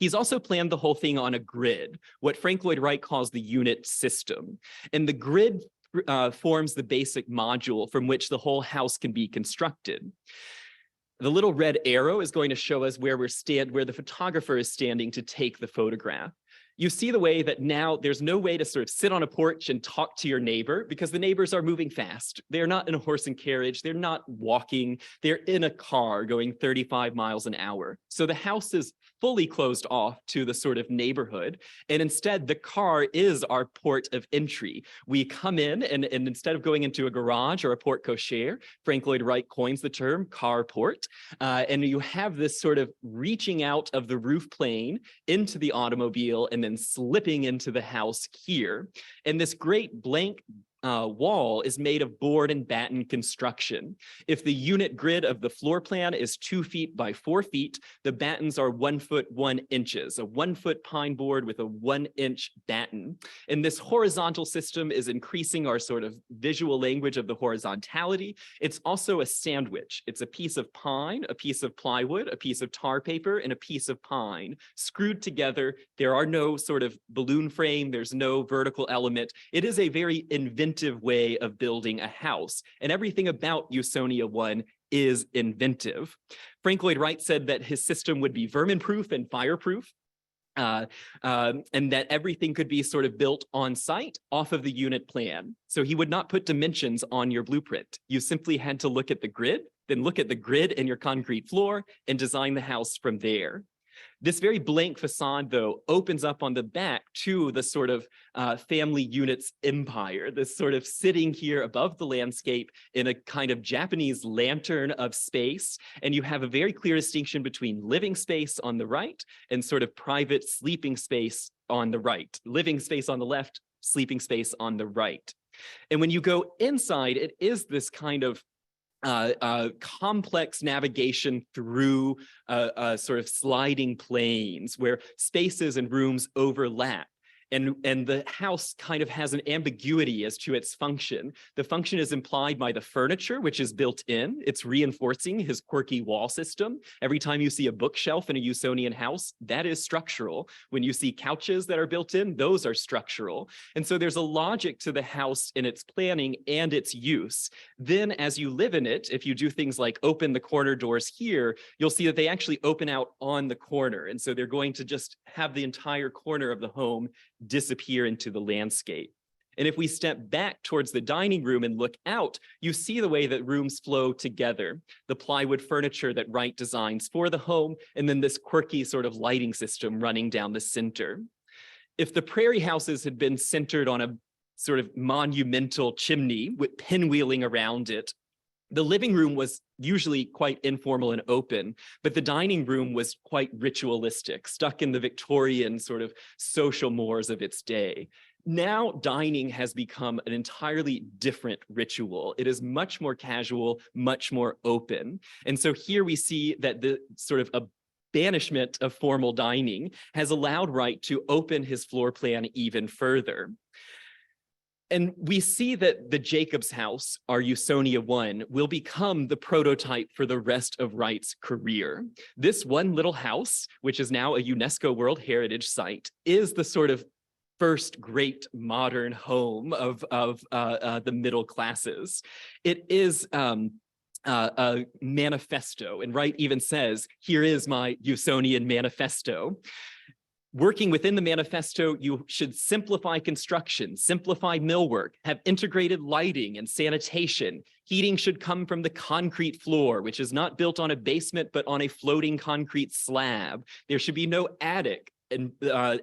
He's also planned the whole thing on a grid, what Frank Lloyd Wright calls the unit system. And the grid forms the basic module from which the whole house can be constructed. The little red arrow is going to show us where the photographer is standing to take the photograph. You see the way that now there's no way to sort of sit on a porch and talk to your neighbor because the neighbors are moving fast. They're not in a horse and carriage. They're not walking. They're in a car going 35 miles an hour. So the house is fully closed off to the sort of neighborhood. And instead, the car is our port of entry. We come in and instead of going into a garage or a porte cochere, Frank Lloyd Wright coins the term carport. And you have this sort of reaching out of the roof plane into the automobile and then slipping into the house here. And this great blank wall is made of board and batten construction. If the unit grid of the floor plan is 2 feet by 4 feet, the battens are 1 foot 1 inches, a 1 foot pine board with a 1 inch batten. And this horizontal system is increasing our sort of visual language of the horizontality. It's also a sandwich. It's a piece of pine, a piece of plywood, a piece of tar paper, and a piece of pine screwed together. There are no sort of balloon frame. There's no vertical element. It is a very inventive way of building a house, and everything about Usonia 1 is inventive. Frank Lloyd Wright said that his system would be vermin-proof and fireproof, and that everything could be sort of built on site off of the unit plan. So he would not put dimensions on your blueprint. You simply had to look at the grid, then look at the grid and your concrete floor and design the house from there. This very blank facade, though, opens up on the back to the sort of family units empire, this sort of sitting here above the landscape in a kind of Japanese lantern of space. And you have a very clear distinction between living space on the right and sort of private sleeping space on the right. Living space on the left, sleeping space on the right. And when you go inside, it is this kind of complex navigation through sort of sliding planes where spaces and rooms overlap. And the house kind of has an ambiguity as to its function. The function is implied by the furniture, which is built in. It's reinforcing his quirky wall system. Every time you see a bookshelf in a Usonian house, that is structural. When you see couches that are built in, those are structural. And so there's a logic to the house in its planning and its use. Then as you live in it, if you do things like open the corner doors here, you'll see that they actually open out on the corner. And so they're going to just have the entire corner of the home disappear into the landscape. And if we step back towards the dining room and look out, you see the way that rooms flow together. The plywood furniture that Wright designs for the home, and then this quirky sort of lighting system running down the center. If the prairie houses had been centered on a sort of monumental chimney with pinwheeling around it, the living room was usually quite informal and open, but the dining room was quite ritualistic, stuck in the Victorian sort of social mores of its day. Now dining has become an entirely different ritual. It is much more casual, much more open. And so here we see that the sort of a banishment of formal dining has allowed Wright to open his floor plan even further. And we see that the Jacobs house, our Usonia 1, will become the prototype for the rest of Wright's career. This one little house, which is now a UNESCO World Heritage Site, is the sort of first great modern home of the middle classes. It is a manifesto, and Wright even says, "Here is my Usonian manifesto." Working within the manifesto, you should simplify construction, simplify millwork, have integrated lighting and sanitation. Heating should come from the concrete floor, which is not built on a basement, but on a floating concrete slab. There should be no attic. And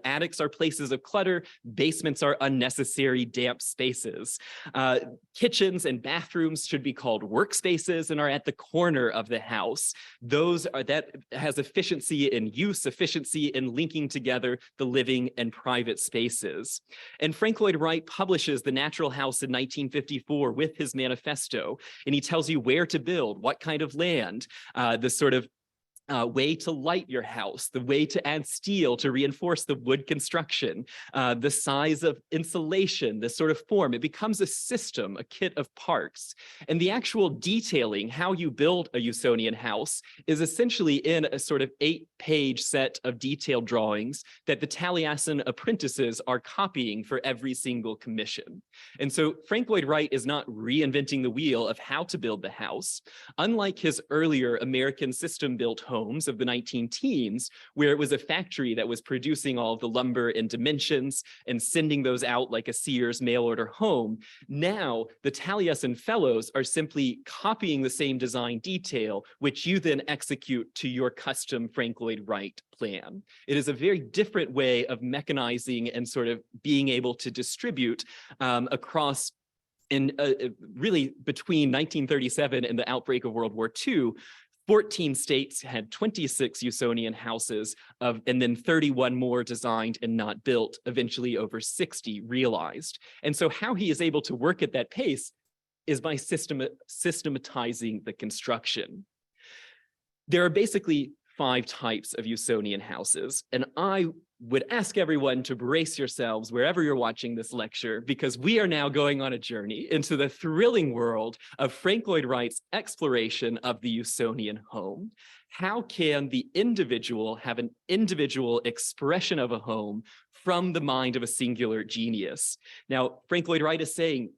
attics are places of clutter. Basements are unnecessary damp spaces. Kitchens and bathrooms should be called workspaces and are at the corner of the house. That has efficiency in use, efficiency in linking together the living and private spaces. And Frank Lloyd Wright publishes The Natural House in 1954 with his manifesto, and he tells you where to build, what kind of land, the sort of way to light your house, the way to add steel to reinforce the wood construction, the size of insulation, this sort of form. It becomes a system, a kit of parts. And the actual detailing, how you build a Usonian house, is essentially in a sort of 8-page set of detailed drawings that the Taliesin apprentices are copying for every single commission. And so Frank Lloyd Wright is not reinventing the wheel of how to build the house. Unlike his earlier American system-built home, homes of the 19-teens, where it was a factory that was producing all of the lumber and dimensions and sending those out like a Sears mail order home. Now, the Taliesin Fellows are simply copying the same design detail, which you then execute to your custom Frank Lloyd Wright plan. It is a very different way of mechanizing and sort of being able to distribute across really between 1937 and the outbreak of World War II. 14 states had 26 Usonian houses, and then 31 more designed and not built, eventually over 60 realized. And so how he is able to work at that pace is by systematizing the construction. There are basically 5 types of Usonian houses, and I would ask everyone to brace yourselves wherever you're watching this lecture, because we are now going on a journey into the thrilling world of Frank Lloyd Wright's exploration of the Usonian home. How can the individual have an individual expression of a home from the mind of a singular genius? Now, Frank Lloyd Wright is saying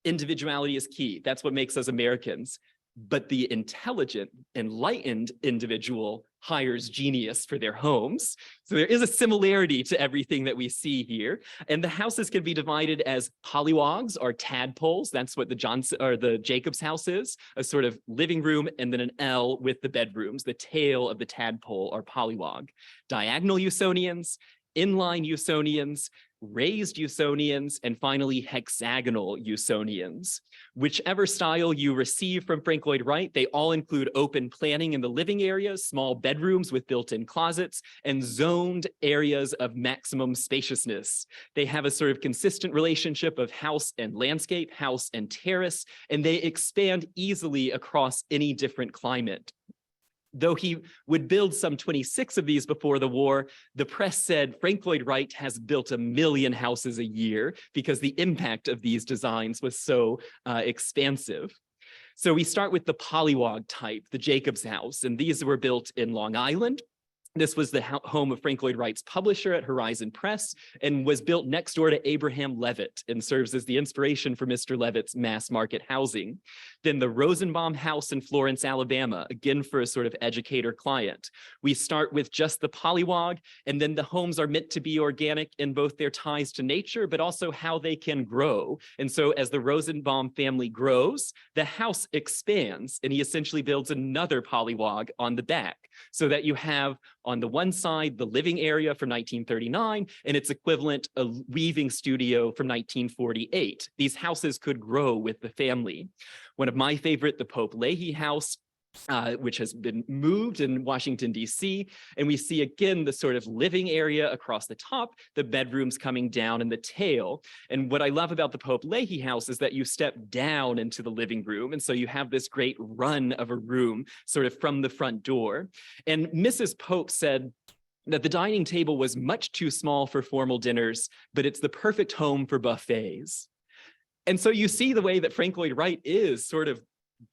individuality is key. That's what makes us Americans. But the intelligent, enlightened individual hires genius for their homes. So there is a similarity to everything that we see here. And the houses can be divided as polywogs or tadpoles. That's what the Jacobs house is, a sort of living room and then an L with the bedrooms. The tail of the tadpole or polywog. Diagonal Usonians, inline Usonians, raised Usonians, and finally hexagonal Usonians. Whichever style you receive from Frank Lloyd Wright, they all include open planning in the living areas, small bedrooms with built-in closets, and zoned areas of maximum spaciousness. They have a sort of consistent relationship of house and landscape, house and terrace, and they expand easily across any different climate. Though he would build some 26 of these before the war, the press said Frank Lloyd Wright has built 1 million houses a year because the impact of these designs was so expansive. So we start with the polywog type, the Jacobs house, and these were built in Long Island. This was the home of Frank Lloyd Wright's publisher at Horizon Press and was built next door to Abraham Levitt and serves as the inspiration for Mr. Levitt's mass market housing. Then the Rosenbaum house in Florence, Alabama, again for a sort of educator client. We start with just the polywog, and then the homes are meant to be organic in both their ties to nature, but also how they can grow. And so as the Rosenbaum family grows, the house expands, and he essentially builds another polywog on the back so that you have on the one side, the living area from 1939, and its equivalent, a weaving studio from 1948. These houses could grow with the family. One of my favorite, the Pope Leahy house, which has been moved in Washington, D.C. And we see again the sort of living area across the top, the bedrooms coming down in the tail. And what I love about the Pope Leahy house is that you step down into the living room. And so you have this great run of a room sort of from the front door. And Mrs. Pope said that the dining table was much too small for formal dinners, but it's the perfect home for buffets. And so you see the way that Frank Lloyd Wright is sort of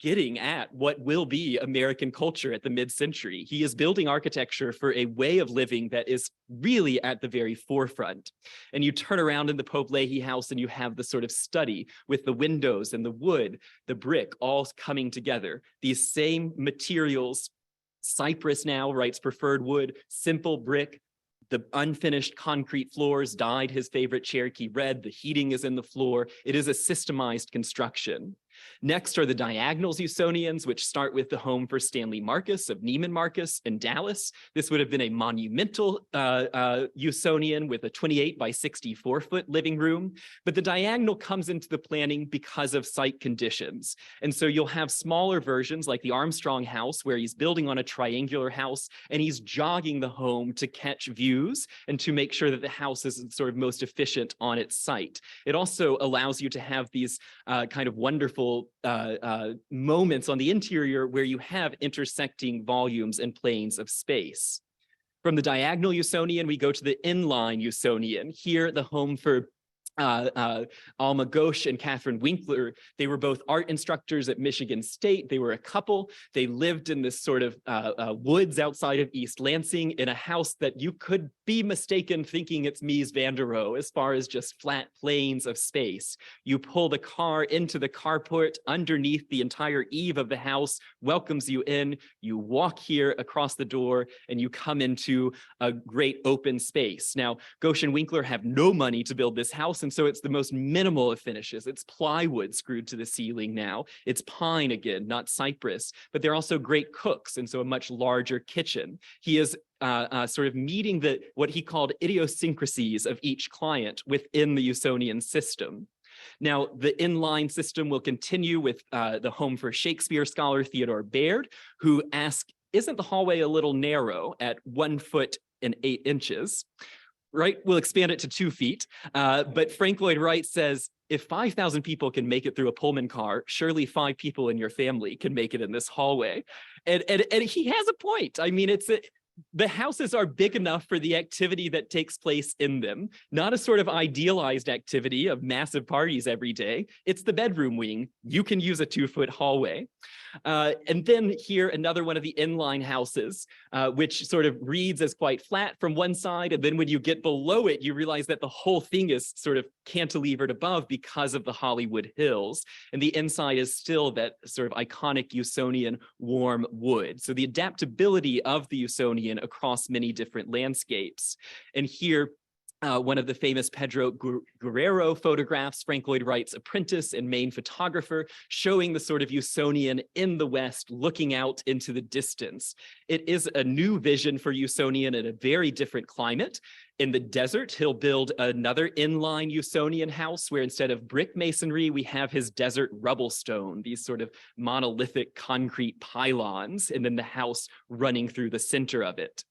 getting at what will be American culture at the mid-century. He is building architecture for a way of living that is really at the very forefront. And you turn around in the Pope Leahy house and you have the sort of study with the windows and the wood, the brick, all coming together. These same materials, cypress now, Wright's preferred wood, simple brick, the unfinished concrete floors dyed his favorite Cherokee red. The heating is in the floor. It is a systemized construction. Next are the diagonals Usonians, which start with the home for Stanley Marcus of Neiman Marcus in Dallas. This would have been a monumental Usonian with a 28 by 64-foot living room. But the diagonal comes into the planning because of site conditions. And so you'll have smaller versions like the Armstrong house, where he's building on a triangular house and he's jogging the home to catch views and to make sure that the house is sort of most efficient on its site. It also allows you to have these kind of wonderful moments on the interior where you have intersecting volumes and planes of space. From the diagonal Usonian, we go to the inline Usonian. Here, the home for Alma Ghosh and Catherine Winkler, they were both art instructors at Michigan State. They were a couple. They lived in this sort of woods outside of East Lansing in a house that you could be mistaken thinking it's Mies van der Rohe as far as just flat plains of space. You pull the car into the carport underneath the entire eave of the house, welcomes you in. You walk here across the door and you come into a great open space. Now, Ghosh and Winkler have no money to build this house, and so it's the most minimal of finishes. It's plywood screwed to the ceiling now. It's pine again, not cypress, but they're also great cooks, and so a much larger kitchen. He is sort of meeting what he called idiosyncrasies of each client within the Usonian system. Now, the inline system will continue with the home for Shakespeare scholar Theodore Baird, who asked, isn't the hallway a little narrow at 1 foot and 8 inches? Wright will expand it to 2 feet, but Frank Lloyd Wright says, if 5,000 people can make it through a Pullman car, surely 5 people in your family can make it in this hallway. And he has a point. I mean, the houses are big enough for the activity that takes place in them, not a sort of idealized activity of massive parties every day. It's the bedroom wing. You can use a 2-foot hallway. And then here, another one of the inline houses, which sort of reads as quite flat from one side. And then when you get below it, you realize that the whole thing is sort of cantilevered above because of the Hollywood Hills. And the inside is still that sort of iconic Usonian warm wood. So the adaptability of the Usonian across many different landscapes. And here, one of the famous Pedro Guerrero photographs, Frank Lloyd Wright's apprentice and main photographer, showing the sort of Usonian in the West looking out into the distance. It is a new vision for Usonian in a very different climate. In the desert, he'll build another inline Usonian house where instead of brick masonry, we have his desert rubble stone, these sort of monolithic concrete pylons, and then the house running through the center of it.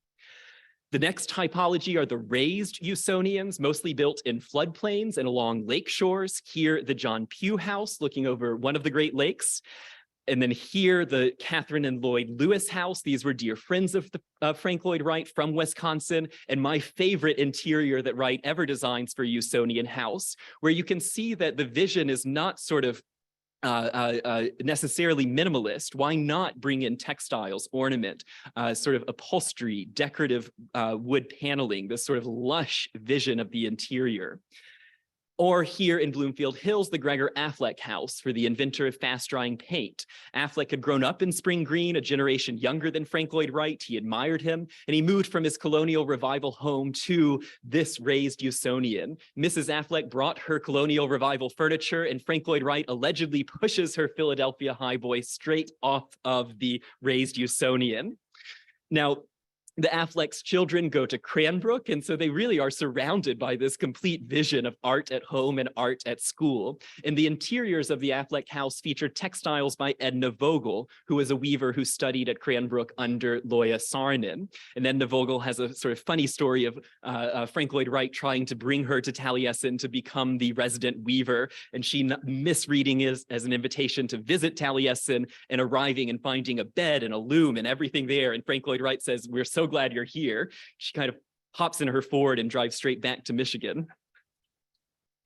The next typology are the raised Usonians, mostly built in floodplains and along lake shores. Here, the John Pugh House, looking over one of the Great Lakes. And then here, the Catherine and Lloyd Lewis House. These were dear friends of Frank Lloyd Wright from Wisconsin, and my favorite interior that Wright ever designs for Usonian house, where you can see that the vision is not sort of necessarily minimalist. Why not bring in textiles, ornament, sort of upholstery, decorative wood paneling, this sort of lush vision of the interior? Or here in Bloomfield Hills, the Gregor Affleck House for the inventor of fast-drying paint. Affleck had grown up in Spring Green, a generation younger than Frank Lloyd Wright. He admired him, and he moved from his colonial revival home to this raised Usonian. Mrs. Affleck brought her colonial revival furniture, and Frank Lloyd Wright allegedly pushes her Philadelphia highboy straight off of the raised Usonian. Now, the Affleck's children go to Cranbrook, and so they really are surrounded by this complete vision of art at home and art at school. And the interiors of the Affleck house feature textiles by Edna Vogel, who was a weaver who studied at Cranbrook under Loya Saarinen. And Edna Vogel has a sort of funny story of Frank Lloyd Wright trying to bring her to Taliesin to become the resident weaver, and she misreading it as an invitation to visit Taliesin and arriving and finding a bed and a loom and everything there. And Frank Lloyd Wright says, "We're so glad you're here." She kind of hops in her Ford and drives straight back to Michigan.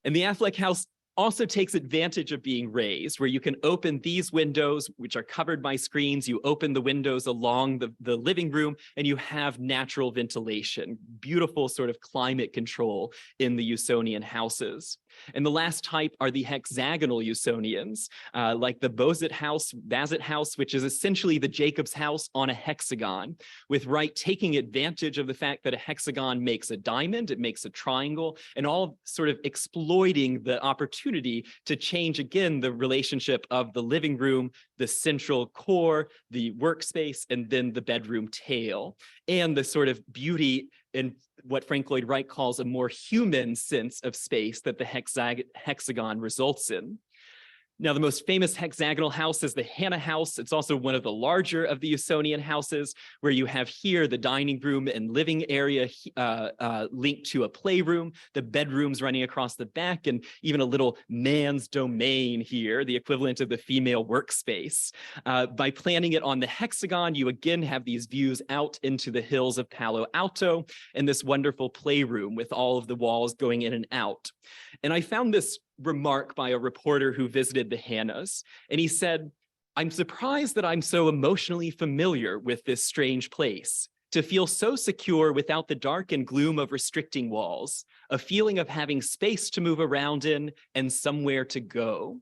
And the Affleck house also takes advantage of being raised, where you can open these windows, which are covered by screens. You open the windows along the living room, and you have natural ventilation, beautiful sort of climate control in the Usonian houses. And the last type are the hexagonal Usonians, like the Bassett house, which is essentially the Jacob's house on a hexagon, with Wright taking advantage of the fact that a hexagon makes a diamond, it makes a triangle, and all sort of exploiting the opportunity to change again the relationship of the living room, the central core, the workspace, and then the bedroom tail, and the sort of beauty in what Frank Lloyd Wright calls a more human sense of space that the hexagon results in. Now, the most famous hexagonal house is the Hannah House. It's also one of the larger of the Usonian houses, where you have here the dining room and living area linked to a playroom, the bedrooms running across the back, and even a little man's domain here, the equivalent of the female workspace. By planning it on the hexagon, you again have these views out into the hills of Palo Alto and this wonderful playroom with all of the walls going in and out. And I found this remark by a reporter who visited the Hannahs, and he said, "I'm surprised that I'm so emotionally familiar with this strange place, to feel so secure without the dark and gloom of restricting walls, a feeling of having space to move around in and somewhere to go."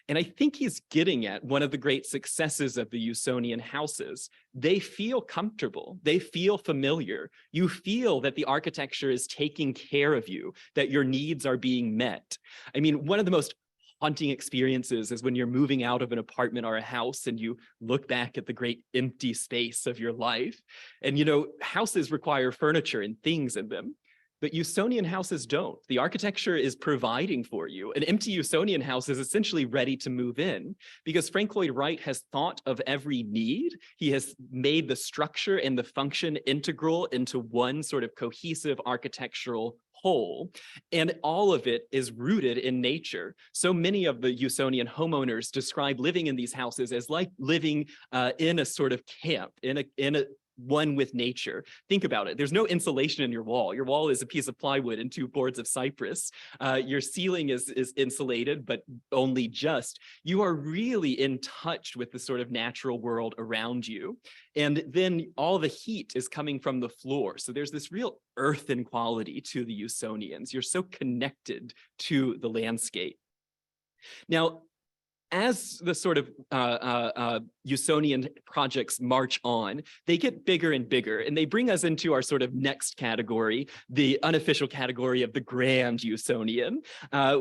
And I think he's getting at one of the great successes of the Usonian houses. They feel comfortable. They feel familiar. You feel that the architecture is taking care of you, that your needs are being met. I mean, one of the most haunting experiences is when you're moving out of an apartment or a house and you look back at the great empty space of your life. And, you know, houses require furniture and things in them. But Usonian houses don't. The architecture is providing for you. An empty Usonian house is essentially ready to move in because Frank Lloyd Wright has thought of every need. He has made the structure and the function integral into one sort of cohesive architectural whole, and all of it is rooted in nature. So many of the Usonian homeowners describe living in these houses as like living in a sort of camp, in a one with nature. Think about it. There's no insulation in your wall. Your wall is a piece of plywood and 2 boards of cypress. Your ceiling is insulated, but only just. You are really in touch with the sort of natural world around you. And then all the heat is coming from the floor. So there's this real earthen quality to the Usonians. You're so connected to the landscape. Now, as the sort of Usonian projects march on, they get bigger and bigger, and they bring us into our sort of next category, the unofficial category of the grand Usonian,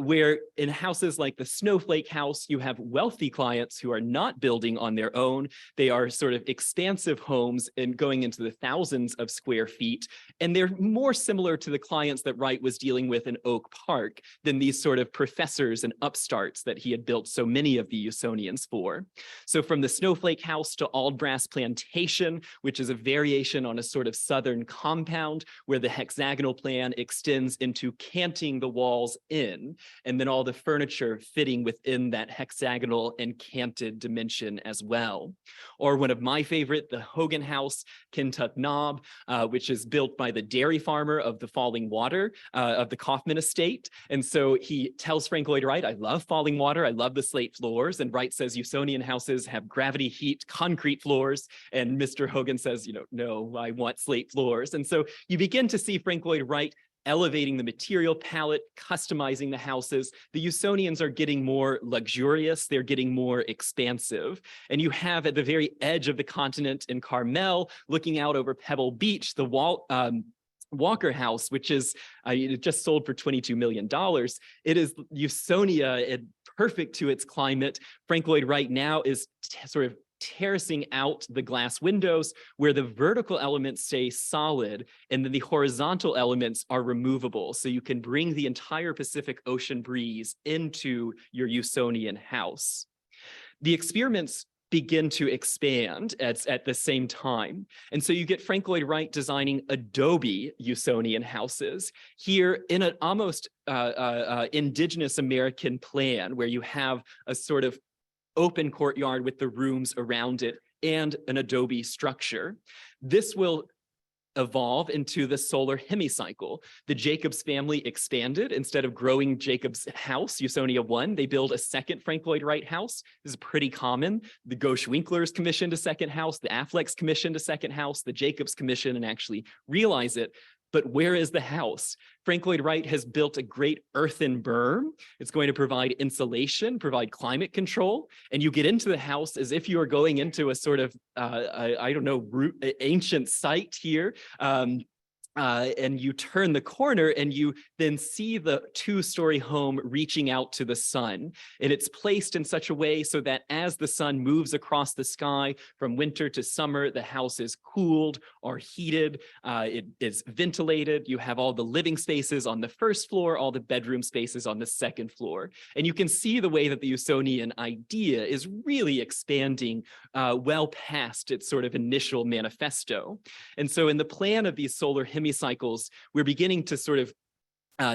where in houses like the Snowflake House, you have wealthy clients who are not building on their own. They are sort of expansive homes and going into the thousands of square feet, and they're more similar to the clients that Wright was dealing with in Oak Park than these sort of professors and upstarts that he had built so many of the Usonians for. So from the Snowflake House to Aldbrass Plantation, which is a variation on a sort of southern compound where the hexagonal plan extends into canting the walls in, and then all the furniture fitting within that hexagonal and canted dimension as well. Or one of my favorite, the Hogan House, Kentuck Knob, which is built by the dairy farmer of the Falling Water of the Kaufman estate. And so he tells Frank Lloyd Wright, "I love Falling Water, I love the slate floors." And Wright says Usonian houses have gravity heat, concrete floors. And Mr. Hogan says, "No, I want slate floors." And so you begin to see Frank Lloyd Wright elevating the material palette, customizing the houses. The Usonians are getting more luxurious. They're getting more expansive. And you have at the very edge of the continent in Carmel, looking out over Pebble Beach, the Walker House, which is it just sold for $22 million. It is Usonia and perfect to its climate. Frank Lloyd Wright now is sort of terracing out the glass windows where the vertical elements stay solid and then the horizontal elements are removable. So you can bring the entire Pacific Ocean breeze into your Usonian house. The experiments begin to expand at the same time. And so you get Frank Lloyd Wright designing adobe Usonian houses here in an almost indigenous American plan where you have a sort of open courtyard with the rooms around it and an adobe structure. This will evolve into the solar hemicycle. The Jacobs family expanded. Instead of growing Jacobs' house, Usonia 1, they build a second Frank Lloyd Wright house. This is pretty common. The Gosh-Winklers commissioned a second house. The Afflecks commissioned a second house. The Jacobs commissioned and actually realize it. But where is the house? Frank Lloyd Wright has built a great earthen berm. It's going to provide insulation, provide climate control, and you get into the house as if you are going into a sort of, I don't know, ancient site here. and you turn the corner and you then see the two-story home reaching out to the sun. And it's placed in such a way so that as the sun moves across the sky from winter to summer, the house is cooled or heated. It is ventilated. You have all the living spaces on the first floor, all the bedroom spaces on the second floor. And you can see the way that the Usonian idea is really expanding well past its sort of initial manifesto. And so in the plan of these solar hemicycles, we're beginning to sort of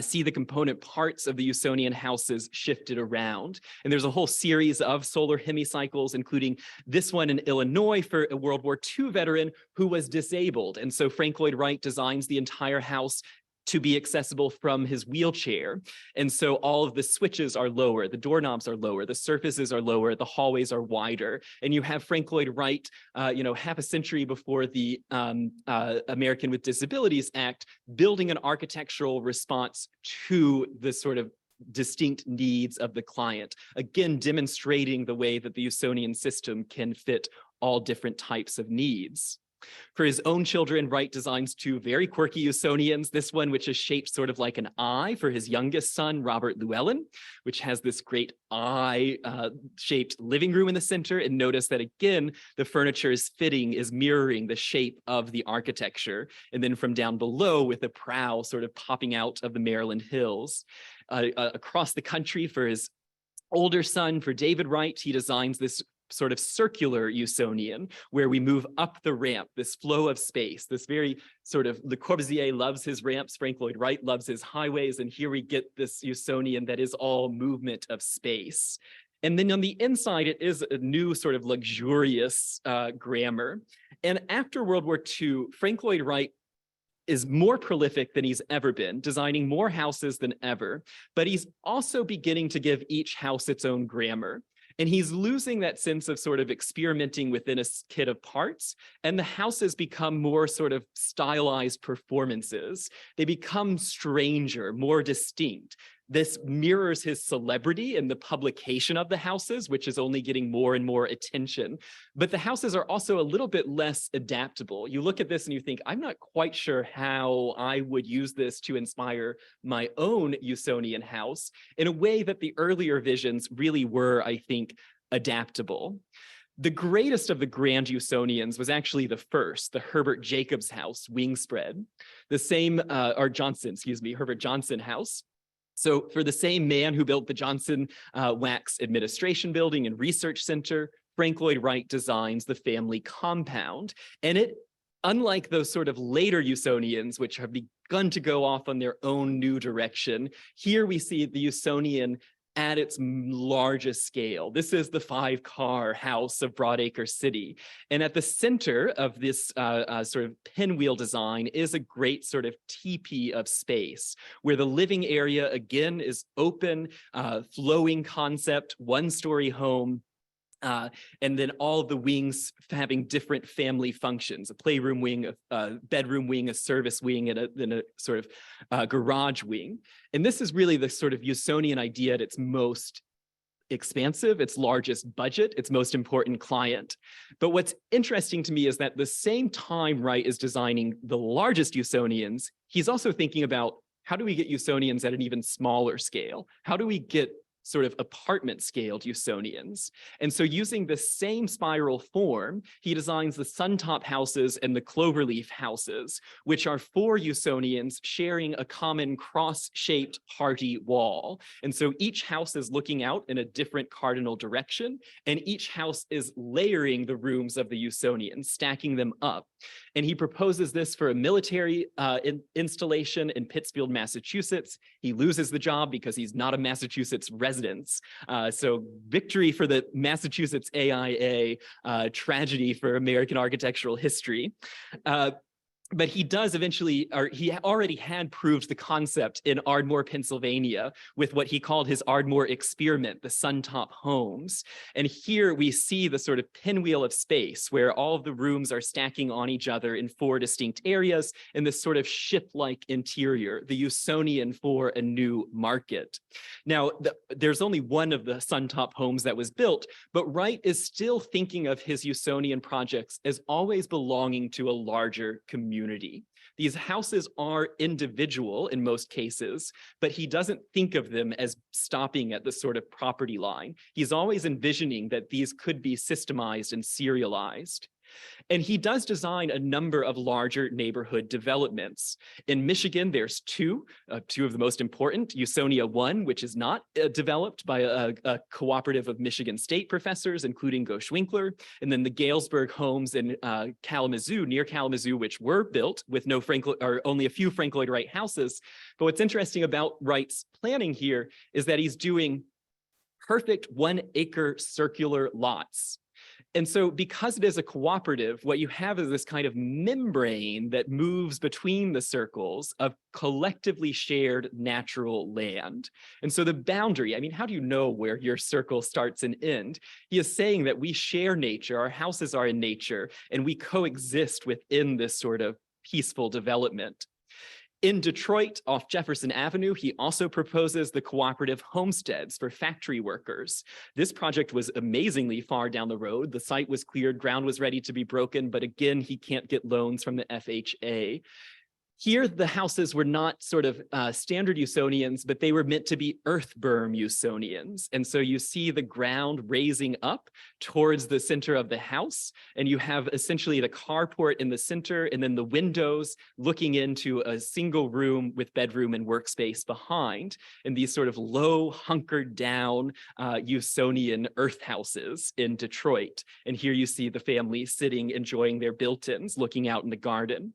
see the component parts of the Usonian houses shifted around. And there's a whole series of solar hemicycles, including this one in Illinois for a World War II veteran who was disabled. And so Frank Lloyd Wright designs the entire house to be accessible from his wheelchair. And so all of the switches are lower, the doorknobs are lower, the surfaces are lower, the hallways are wider. And you have Frank Lloyd Wright, half a century before the American with Disabilities Act, building an architectural response to the sort of distinct needs of the client. Again, demonstrating the way that the Usonian system can fit all different types of needs. For his own children, Wright designs two very quirky Usonians, this one which is shaped sort of like an eye for his youngest son, Robert Llewellyn, which has this great eye-shaped living room in the center. And notice that, again, the furniture is mirroring the shape of the architecture. And then from down below with the prow sort of popping out of the Maryland hills. Across the country for his older son, for David Wright, he designs this sort of circular Usonian, where we move up the ramp, this flow of space, this very sort of, Le Corbusier loves his ramps, Frank Lloyd Wright loves his highways, and here we get this Usonian that is all movement of space. And then on the inside, it is a new sort of luxurious grammar. And after World War II, Frank Lloyd Wright is more prolific than he's ever been, designing more houses than ever, but he's also beginning to give each house its own grammar. And he's losing that sense of sort of experimenting within a kit of parts. And the houses become more sort of stylized performances. They become stranger, more distinct. This mirrors his celebrity in the publication of the houses, which is only getting more and more attention. But the houses are also a little bit less adaptable. You look at this and you think, I'm not quite sure how I would use this to inspire my own Usonian house in a way that the earlier visions really were, I think, adaptable. The greatest of the grand Usonians was actually the first, the Herbert Jacobs house, Wingspread. The same, Herbert Johnson house. So for the same man who built the Johnson Wax Administration Building and Research Center, Frank Lloyd Wright designs the family compound. And it, unlike those sort of later Usonians, which have begun to go off on their own new direction, here we see the Usonian at its largest scale. This is the 5-car house of Broadacre City. And at the center of this sort of pinwheel design is a great sort of teepee of space, where the living area, again, is open, flowing concept, one-story home. And then all of the wings having different family functions, a playroom wing, a bedroom wing, a service wing, and then a sort of garage wing. And this is really the sort of Usonian idea at its most expansive, its largest budget, its most important client. But what's interesting to me is that the same time Wright is designing the largest Usonians, he's also thinking about, how do we get Usonians at an even smaller scale? How do we get sort of apartment scaled Usonians? And so using the same spiral form, he designs the Suntop houses and the Cloverleaf houses, which are 4 Usonians sharing a common cross-shaped hearty wall. And so each house is looking out in a different cardinal direction, and each house is layering the rooms of the Usonians, stacking them up. And he proposes this for a military installation in Pittsfield, Massachusetts. He loses the job because he's not a Massachusetts resident. So victory for the Massachusetts AIA, tragedy for American architectural history. But he does eventually, or he already had proved the concept in Ardmore, Pennsylvania, with what he called his Ardmore experiment, the Suntop homes. And here we see the sort of pinwheel of space where all of the rooms are stacking on each other in 4 distinct areas in this sort of ship-like interior, the Usonian for a new market. Now, there's only one of the Suntop homes that was built, but Wright is still thinking of his Usonian projects as always belonging to a larger community. These houses are individual in most cases, but he doesn't think of them as stopping at the sort of property line. He's always envisioning that these could be systemized and serialized. And he does design a number of larger neighborhood developments. In Michigan, there's two of the most important. Usonia 1, which is not developed by a cooperative of Michigan State professors, including Goschwinkler, and then the Galesburg homes in Kalamazoo, near Kalamazoo, which were built with only a few Frank Lloyd Wright houses. But what's interesting about Wright's planning here is that he's doing perfect 1-acre circular lots. And so because it is a cooperative, what you have is this kind of membrane that moves between the circles of collectively shared natural land. And so the boundary, I mean, how do you know where your circle starts and ends? He is saying that we share nature, our houses are in nature, and we coexist within this sort of peaceful development. In Detroit, off Jefferson Avenue, he also proposes the cooperative homesteads for factory workers. This project was amazingly far down the road. The site was cleared, ground was ready to be broken, but again, he can't get loans from the FHA. Here, the houses were not sort of standard Usonians, but they were meant to be earth berm Usonians. And so you see the ground raising up towards the center of the house, and you have essentially the carport in the center, and then the windows looking into a single room with bedroom and workspace behind, and these sort of low, hunkered down Usonian earth houses in Detroit. And here you see the family sitting, enjoying their built-ins, looking out in the garden.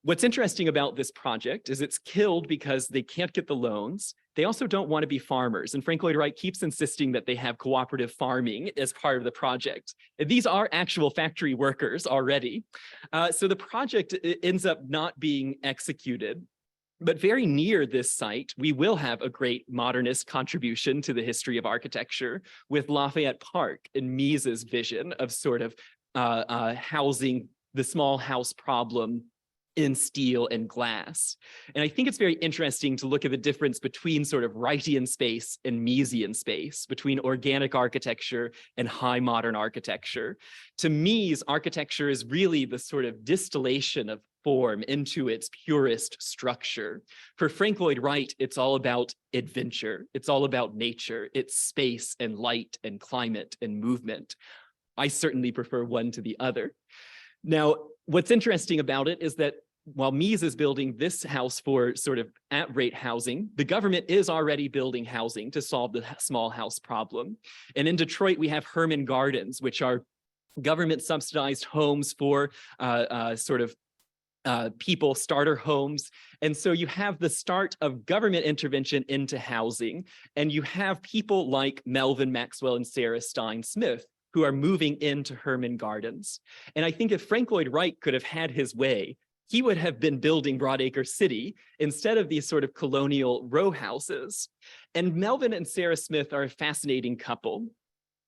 What's interesting about this project is it's killed because they can't get the loans. They also don't want to be farmers. And Frank Lloyd Wright keeps insisting that they have cooperative farming as part of the project. And these are actual factory workers already. So the project ends up not being executed. But very near this site, we will have a great modernist contribution to the history of architecture with Lafayette Park and Mies's vision of sort of housing the small house problem in steel and glass. And I think it's very interesting to look at the difference between sort of Wrightian space and Miesian space, between organic architecture and high modern architecture. To Mies, architecture is really the sort of distillation of form into its purest structure. For Frank Lloyd Wright, it's all about adventure. It's all about nature. It's space and light and climate and movement. I certainly prefer one to the other. Now, what's interesting about it is that while Mies is building this house for sort of at-rate housing, the government is already building housing to solve the small house problem. And in Detroit, we have Herman Gardens, which are government subsidized homes for people, starter homes. And so you have the start of government intervention into housing, and you have people like Melvyn, Maxwell, and Sara Stein Smith, who are moving into Herman Gardens. And I think if Frank Lloyd Wright could have had his way, he would have been building Broadacre City instead of these sort of colonial row houses. And Melvyn and Sara Smith are a fascinating couple.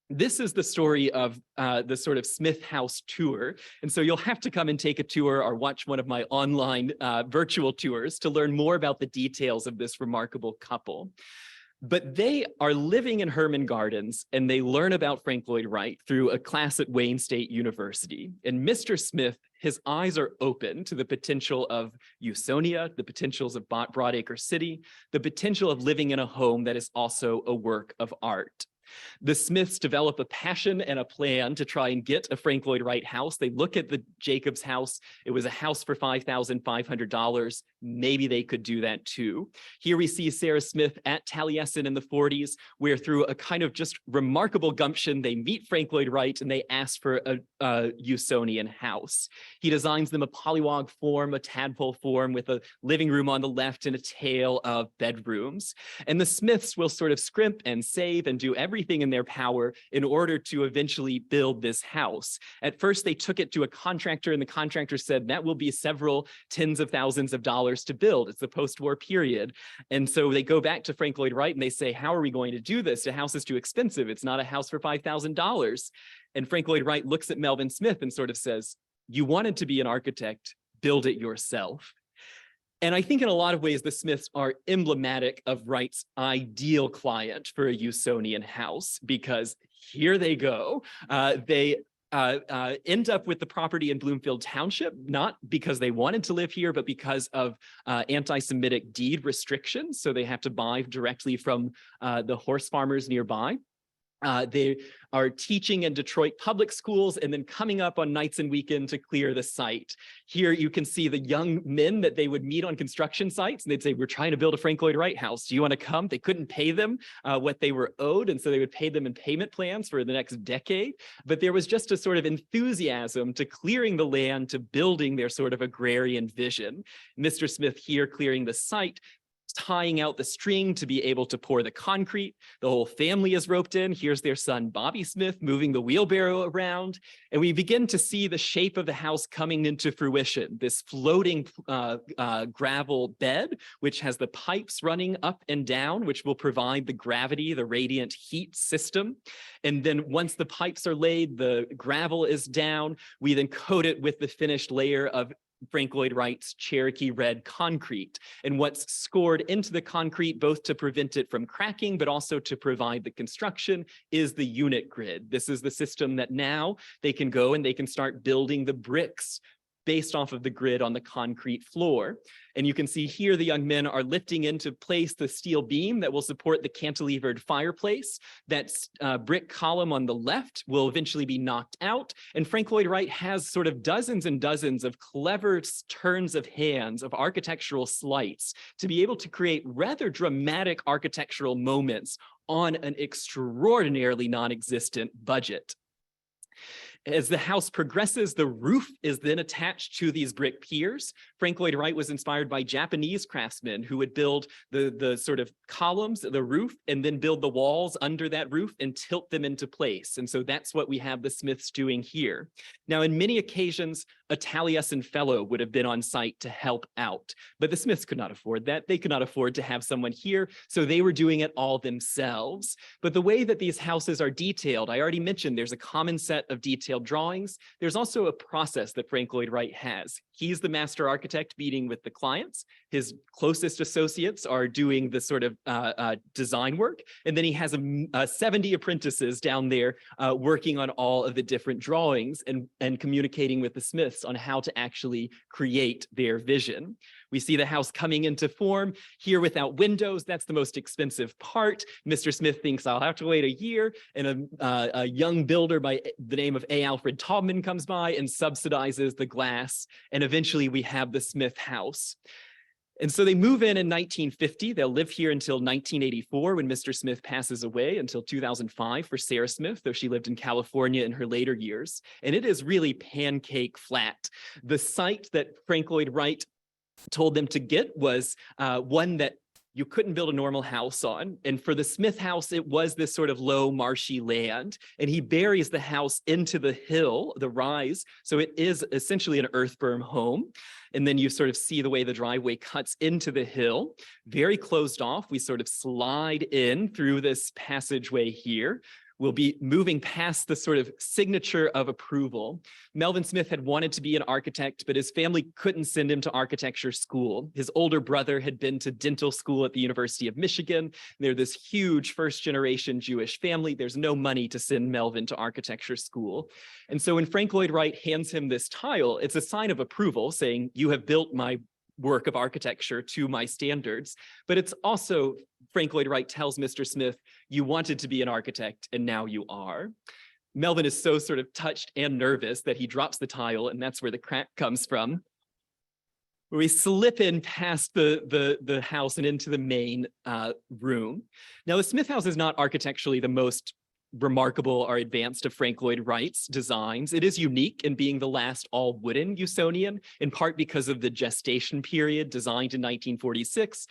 This is the story of the sort of Smith House tour. And so you'll have to come and take a tour or watch one of my online virtual tours to learn more about the details of this remarkable couple. But they are living in Herman Gardens, and they learn about Frank Lloyd Wright through a class at Wayne State University. And Mr. Smith, his eyes are open to the potential of Usonia, the potentials of Broadacre City, the potential of living in a home that is also a work of art. The Smiths develop a passion and a plan to try and get a Frank Lloyd Wright house. They look at the Jacobs house. It was a house for $5,500. Maybe they could do that too. Here we see Sara Smith at Taliesin in the 40s, where through a kind of just remarkable gumption, they meet Frank Lloyd Wright and they ask for a Usonian house. He designs them a polywog form, a tadpole form with a living room on the left and a tail of bedrooms. And the Smiths will sort of scrimp and save and do everything in their power in order to eventually build this house. At first, they took it to a contractor, and the contractor said that will be several tens of thousands of dollars to build. It's the post-war period. And so they go back to Frank Lloyd Wright and they say, how are we going to do this? The house is too expensive. It's not a house for $5,000. And Frank Lloyd Wright looks at Melvyn Smith and sort of says, you wanted to be an architect, build it yourself. And I think in a lot of ways, the Smiths are emblematic of Wright's ideal client for a Usonian house, because here they go. They end up with the property in Bloomfield Township, not because they wanted to live here, but because of anti-Semitic deed restrictions. So they have to buy directly from the horse farmers nearby. They are teaching in Detroit public schools and then coming up on nights and weekends to clear the site. Here you can see the young men that they would meet on construction sites, and they'd say, we're trying to build a Frank Lloyd Wright house. Do you want to come? They couldn't pay them what they were owed, and so they would pay them in payment plans for the next decade. But there was just a sort of enthusiasm to clearing the land, to building their sort of agrarian vision. Mr. Smith here clearing the site, tying out the string to be able to pour the concrete. The whole family is roped in. Here's their son, Bobby Smith, moving the wheelbarrow around. And we begin to see the shape of the house coming into fruition, this floating gravel bed, which has the pipes running up and down, which will provide the gravity, the radiant heat system. And then once the pipes are laid, the gravel is down, we then coat it with the finished layer of Frank Lloyd Wright's Cherokee red concrete. And what's scored into the concrete, both to prevent it from cracking, but also to provide the construction, is the unit grid. This is the system that now they can go and they can start building the bricks based off of the grid on the concrete floor. And you can see here the young men are lifting into place the steel beam that will support the cantilevered fireplace. That brick column on the left will eventually be knocked out. And Frank Lloyd Wright has sort of dozens and dozens of clever turns of hands, of architectural sleights, to be able to create rather dramatic architectural moments on an extraordinarily non-existent budget. As the house progresses, the roof is then attached to these brick piers. Frank Lloyd Wright was inspired by Japanese craftsmen who would build the sort of columns, the roof, and then build the walls under that roof and tilt them into place. And so that's what we have the Smiths doing here. Now, in many occasions, a Taliesin fellow would have been on site to help out, but the Smiths could not afford that. They could not afford to have someone here, so they were doing it all themselves. But the way that these houses are detailed, I already mentioned there's a common set of detailed drawings. There's also a process that Frank Lloyd Wright has. He's the master architect meeting with the clients. His closest associates are doing the sort of design work. And then he has 70 apprentices down there working on all of the different drawings and communicating with the Smiths on how to actually create their vision. We see the house coming into form here without windows. That's the most expensive part. Mr. Smith thinks I'll have to wait a year, and a young builder by the name of A. Alfred Taubman comes by and subsidizes the glass. And eventually we have the Smith house. And so they move in 1950. They'll live here until 1984 when Mr. Smith passes away, until 2005 for Sara Smith, though she lived in California in her later years. And it is really pancake flat. The site that Frank Lloyd Wright told them to get was one that you couldn't build a normal house on. And for the Smith house, it was this sort of low marshy land. And he buries the house into the hill, the rise. So it is essentially an earth berm home. And then you sort of see the way the driveway cuts into the hill, very closed off. We sort of slide in through this passageway here. We'll be moving past the sort of signature of approval. Melvyn Smith had wanted to be an architect, but his family couldn't send him to architecture school. His older brother had been to dental school at the University of Michigan. They're this huge first-generation Jewish family. There's no money to send Melvyn to architecture school. And so when Frank Lloyd Wright hands him this tile, it's a sign of approval, saying, you have built my work of architecture to my standards. But it's also, Frank Lloyd Wright tells Mr. Smith, you wanted to be an architect and now you are. Melvyn is so sort of touched and nervous that he drops the tile, and that's where the crack comes from. We slip in past the house and into the main room. Now, the Smith house is not architecturally the most remarkable or advanced of Frank Lloyd Wright's designs. It is unique in being the last all-wooden Usonian, in part because of the gestation period, designed in 1946,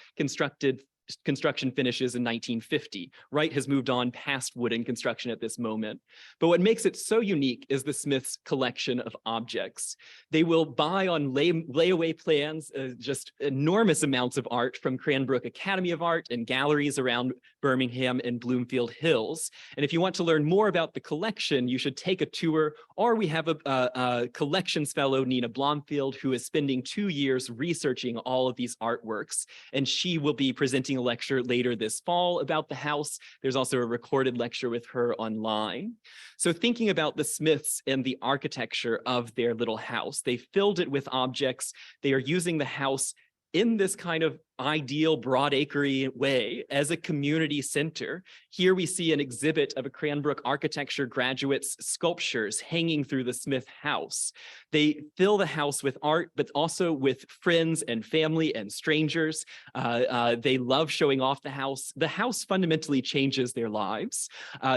construction finishes in 1950. Wright has moved on past wooden construction at this moment. But what makes it so unique is the Smiths' collection of objects. They will buy on layaway plans just enormous amounts of art from Cranbrook Academy of Art and galleries around Birmingham and Bloomfield Hills. And if you want to learn more about the collection, you should take a tour, or we have a collections fellow, Nina Blomfield, who is spending 2 years researching all of these artworks. And she will be presenting a lecture later this fall about the house. There's also a recorded lecture with her online. So thinking about the Smiths and the architecture of their little house, they filled it with objects. They are using the house in this kind of ideal Broadacre way as a community center. Here we see an exhibit of a Cranbrook architecture graduate's sculptures hanging through the Smith house. They fill the house with art, but also with friends and family and strangers. They love showing off the house. The house fundamentally changes their lives.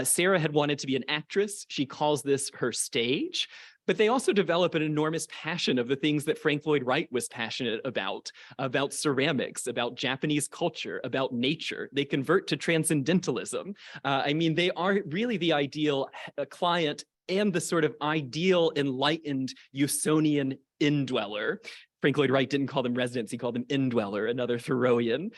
Sara had wanted to be an actress. She calls this her stage. But they also develop an enormous passion of the things that Frank Lloyd Wright was passionate about ceramics, about Japanese culture, about nature. They convert to transcendentalism. I mean, they are really the ideal client and the sort of ideal enlightened Usonian indweller. Frank Lloyd Wright didn't call them residents, he called them indweller, another Thoreauian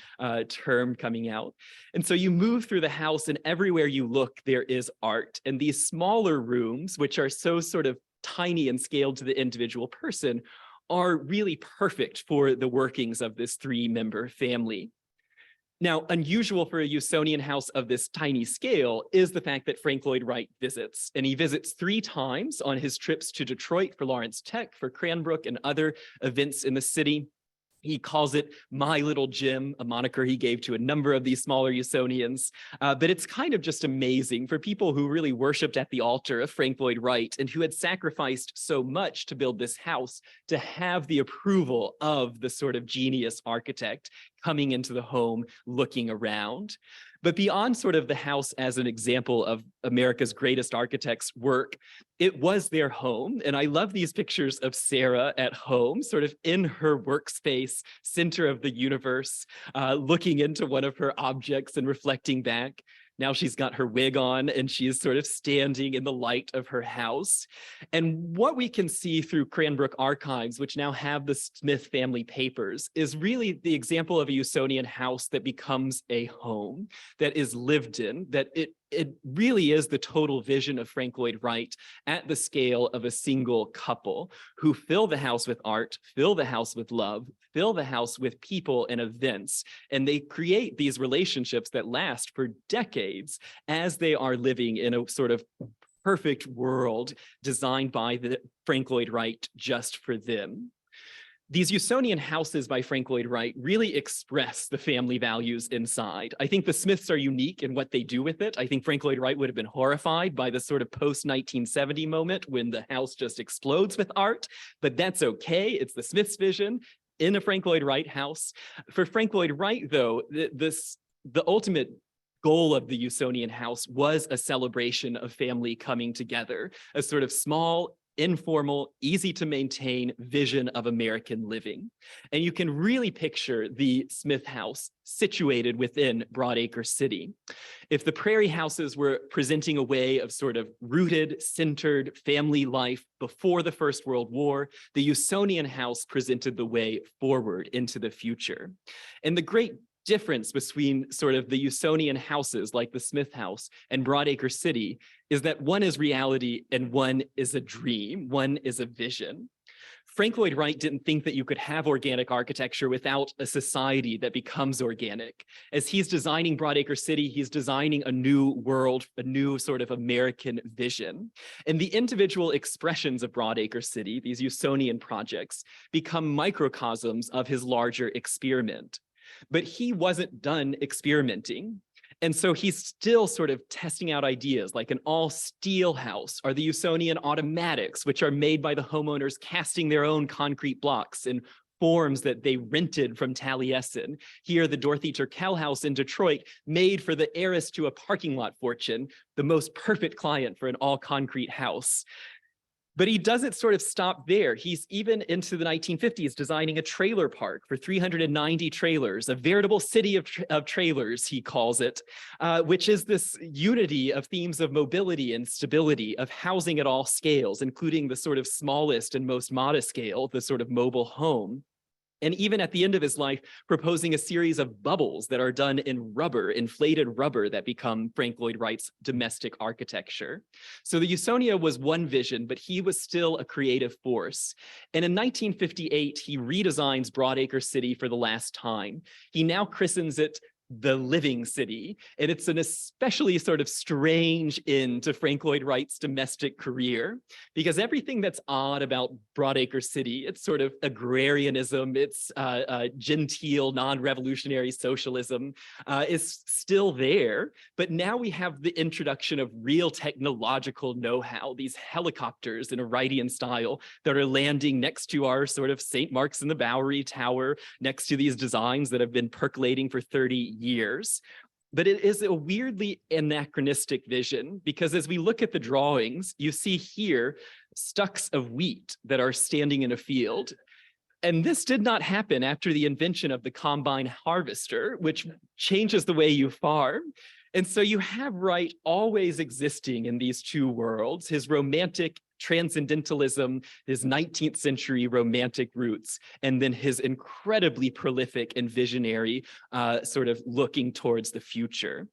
term coming out. And so you move through the house and everywhere you look, there is art. And these smaller rooms, which are so sort of tiny and scaled to the individual person, are really perfect for the workings of this 3-member family. Now, unusual for a Usonian house of this tiny scale is the fact that Frank Lloyd Wright visits, and he visits 3 times on his trips to Detroit for Lawrence Tech, for Cranbrook, and other events in the city. He calls it My Little Gym, a moniker he gave to a number of these smaller Usonians. But it's kind of just amazing for people who really worshipped at the altar of Frank Lloyd Wright and who had sacrificed so much to build this house to have the approval of the sort of genius architect coming into the home, looking around. But beyond sort of the house as an example of America's greatest architects' work, it was their home. And I love these pictures of Sara at home, sort of in her workspace, center of the universe, looking into one of her objects and reflecting back. Now she's got her wig on and she is sort of standing in the light of her house. And what we can see through Cranbrook archives, which now have the Smith family papers, is really the example of a Usonian house that becomes a home, that is lived in, that it really is the total vision of Frank Lloyd Wright at the scale of a single couple who fill the house with art, fill the house with love, fill the house with people and events, and they create these relationships that last for decades as they are living in a sort of perfect world designed by Frank Lloyd Wright just for them. These Usonian houses by Frank Lloyd Wright really express the family values inside. I think the Smiths are unique in what they do with it. I think Frank Lloyd Wright would have been horrified by the sort of post-1970 moment when the house just explodes with art, but that's okay. It's the Smiths' vision in a Frank Lloyd Wright house. For Frank Lloyd Wright, though, the ultimate goal of the Usonian house was a celebration of family coming together, a sort of small, informal, easy to maintain vision of American living. And you can really picture the Smith house situated within Broadacre City. If the Prairie houses were presenting a way of sort of rooted, centered family life before the First World War, the Usonian house presented the way forward into the future. And the great difference between sort of the Usonian houses like the Smith house and Broadacre City is that one is reality and one is a dream, one is a vision. Frank Lloyd Wright didn't think that you could have organic architecture without a society that becomes organic. As he's designing Broadacre City, he's designing a new world, a new sort of American vision. And the individual expressions of Broadacre City, these Usonian projects, become microcosms of his larger experiment. But he wasn't done experimenting. And so he's still sort of testing out ideas like an all-steel house or the Usonian automatics, which are made by the homeowners casting their own concrete blocks in forms that they rented from Taliesin. Here, the Dorothy Turkel house in Detroit, made for the heiress to a parking lot fortune, the most perfect client for an all-concrete house. But he doesn't sort of stop there. He's even into the 1950s designing a trailer park for 390 trailers, a veritable city of trailers, he calls it, which is this unity of themes of mobility and stability, of housing at all scales, including the sort of smallest and most modest scale, the sort of mobile home. And even at the end of his life, proposing a series of bubbles that are done in rubber, inflated rubber, that become Frank Lloyd Wright's domestic architecture. So the Usonia was one vision, but he was still a creative force. And in 1958, he redesigns Broadacre City for the last time. He now christens it the Living City, and it's an especially sort of strange end to Frank Lloyd Wright's domestic career, because everything that's odd about Broadacre City, it's sort of agrarianism, it's genteel, non-revolutionary socialism, is still there, but now we have the introduction of real technological know-how, these helicopters in a Wrightian style that are landing next to our sort of St. Mark's in the Bowery Tower, next to these designs that have been percolating for 30 years. But it is a weirdly anachronistic vision, because as we look at the drawings, you see here stucks of wheat that are standing in a field. And this did not happen after the invention of the combine harvester, which changes the way you farm. And so you have Wright always existing in these two worlds, his romantic transcendentalism, his 19th century romantic roots, and then his incredibly prolific and visionary sort of looking towards the future.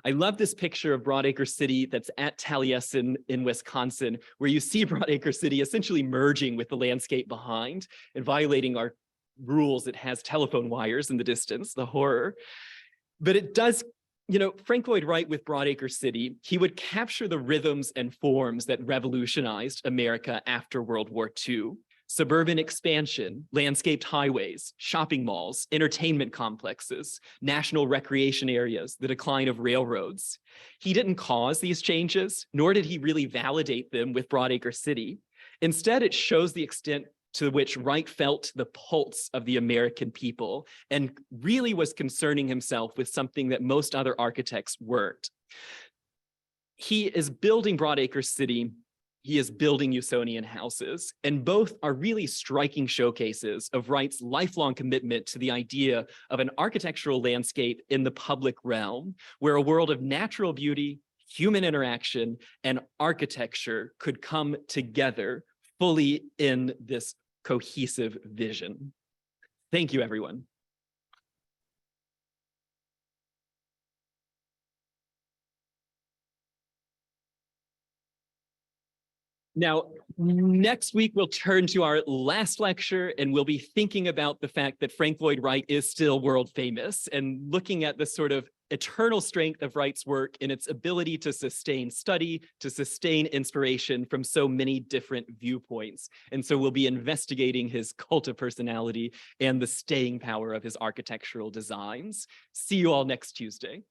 I love this picture of Broadacre City that's at Taliesin in Wisconsin, where you see Broadacre City essentially merging with the landscape behind and violating our rules. It has telephone wires in the distance, the horror. But it does, you know, Frank Lloyd Wright with Broadacre City, he would capture the rhythms and forms that revolutionized America after World War II. Suburban expansion, landscaped highways, shopping malls, entertainment complexes, national recreation areas, the decline of railroads. He didn't cause these changes, nor did he really validate them with Broadacre City. Instead, it shows the extent to which Wright felt the pulse of the American people and really was concerning himself with something that most other architects weren't. He is building Broadacre City. He is building Usonian houses, and both are really striking showcases of Wright's lifelong commitment to the idea of an architectural landscape in the public realm, where a world of natural beauty, human interaction, and architecture could come together fully in this cohesive vision. Thank you, everyone. Now, next week, we'll turn to our last lecture, and we'll be thinking about the fact that Frank Lloyd Wright is still world famous and looking at the sort of eternal strength of Wright's work in its ability to sustain study, to sustain inspiration from so many different viewpoints. And so we'll be investigating his cult of personality and the staying power of his architectural designs. See you all next Tuesday.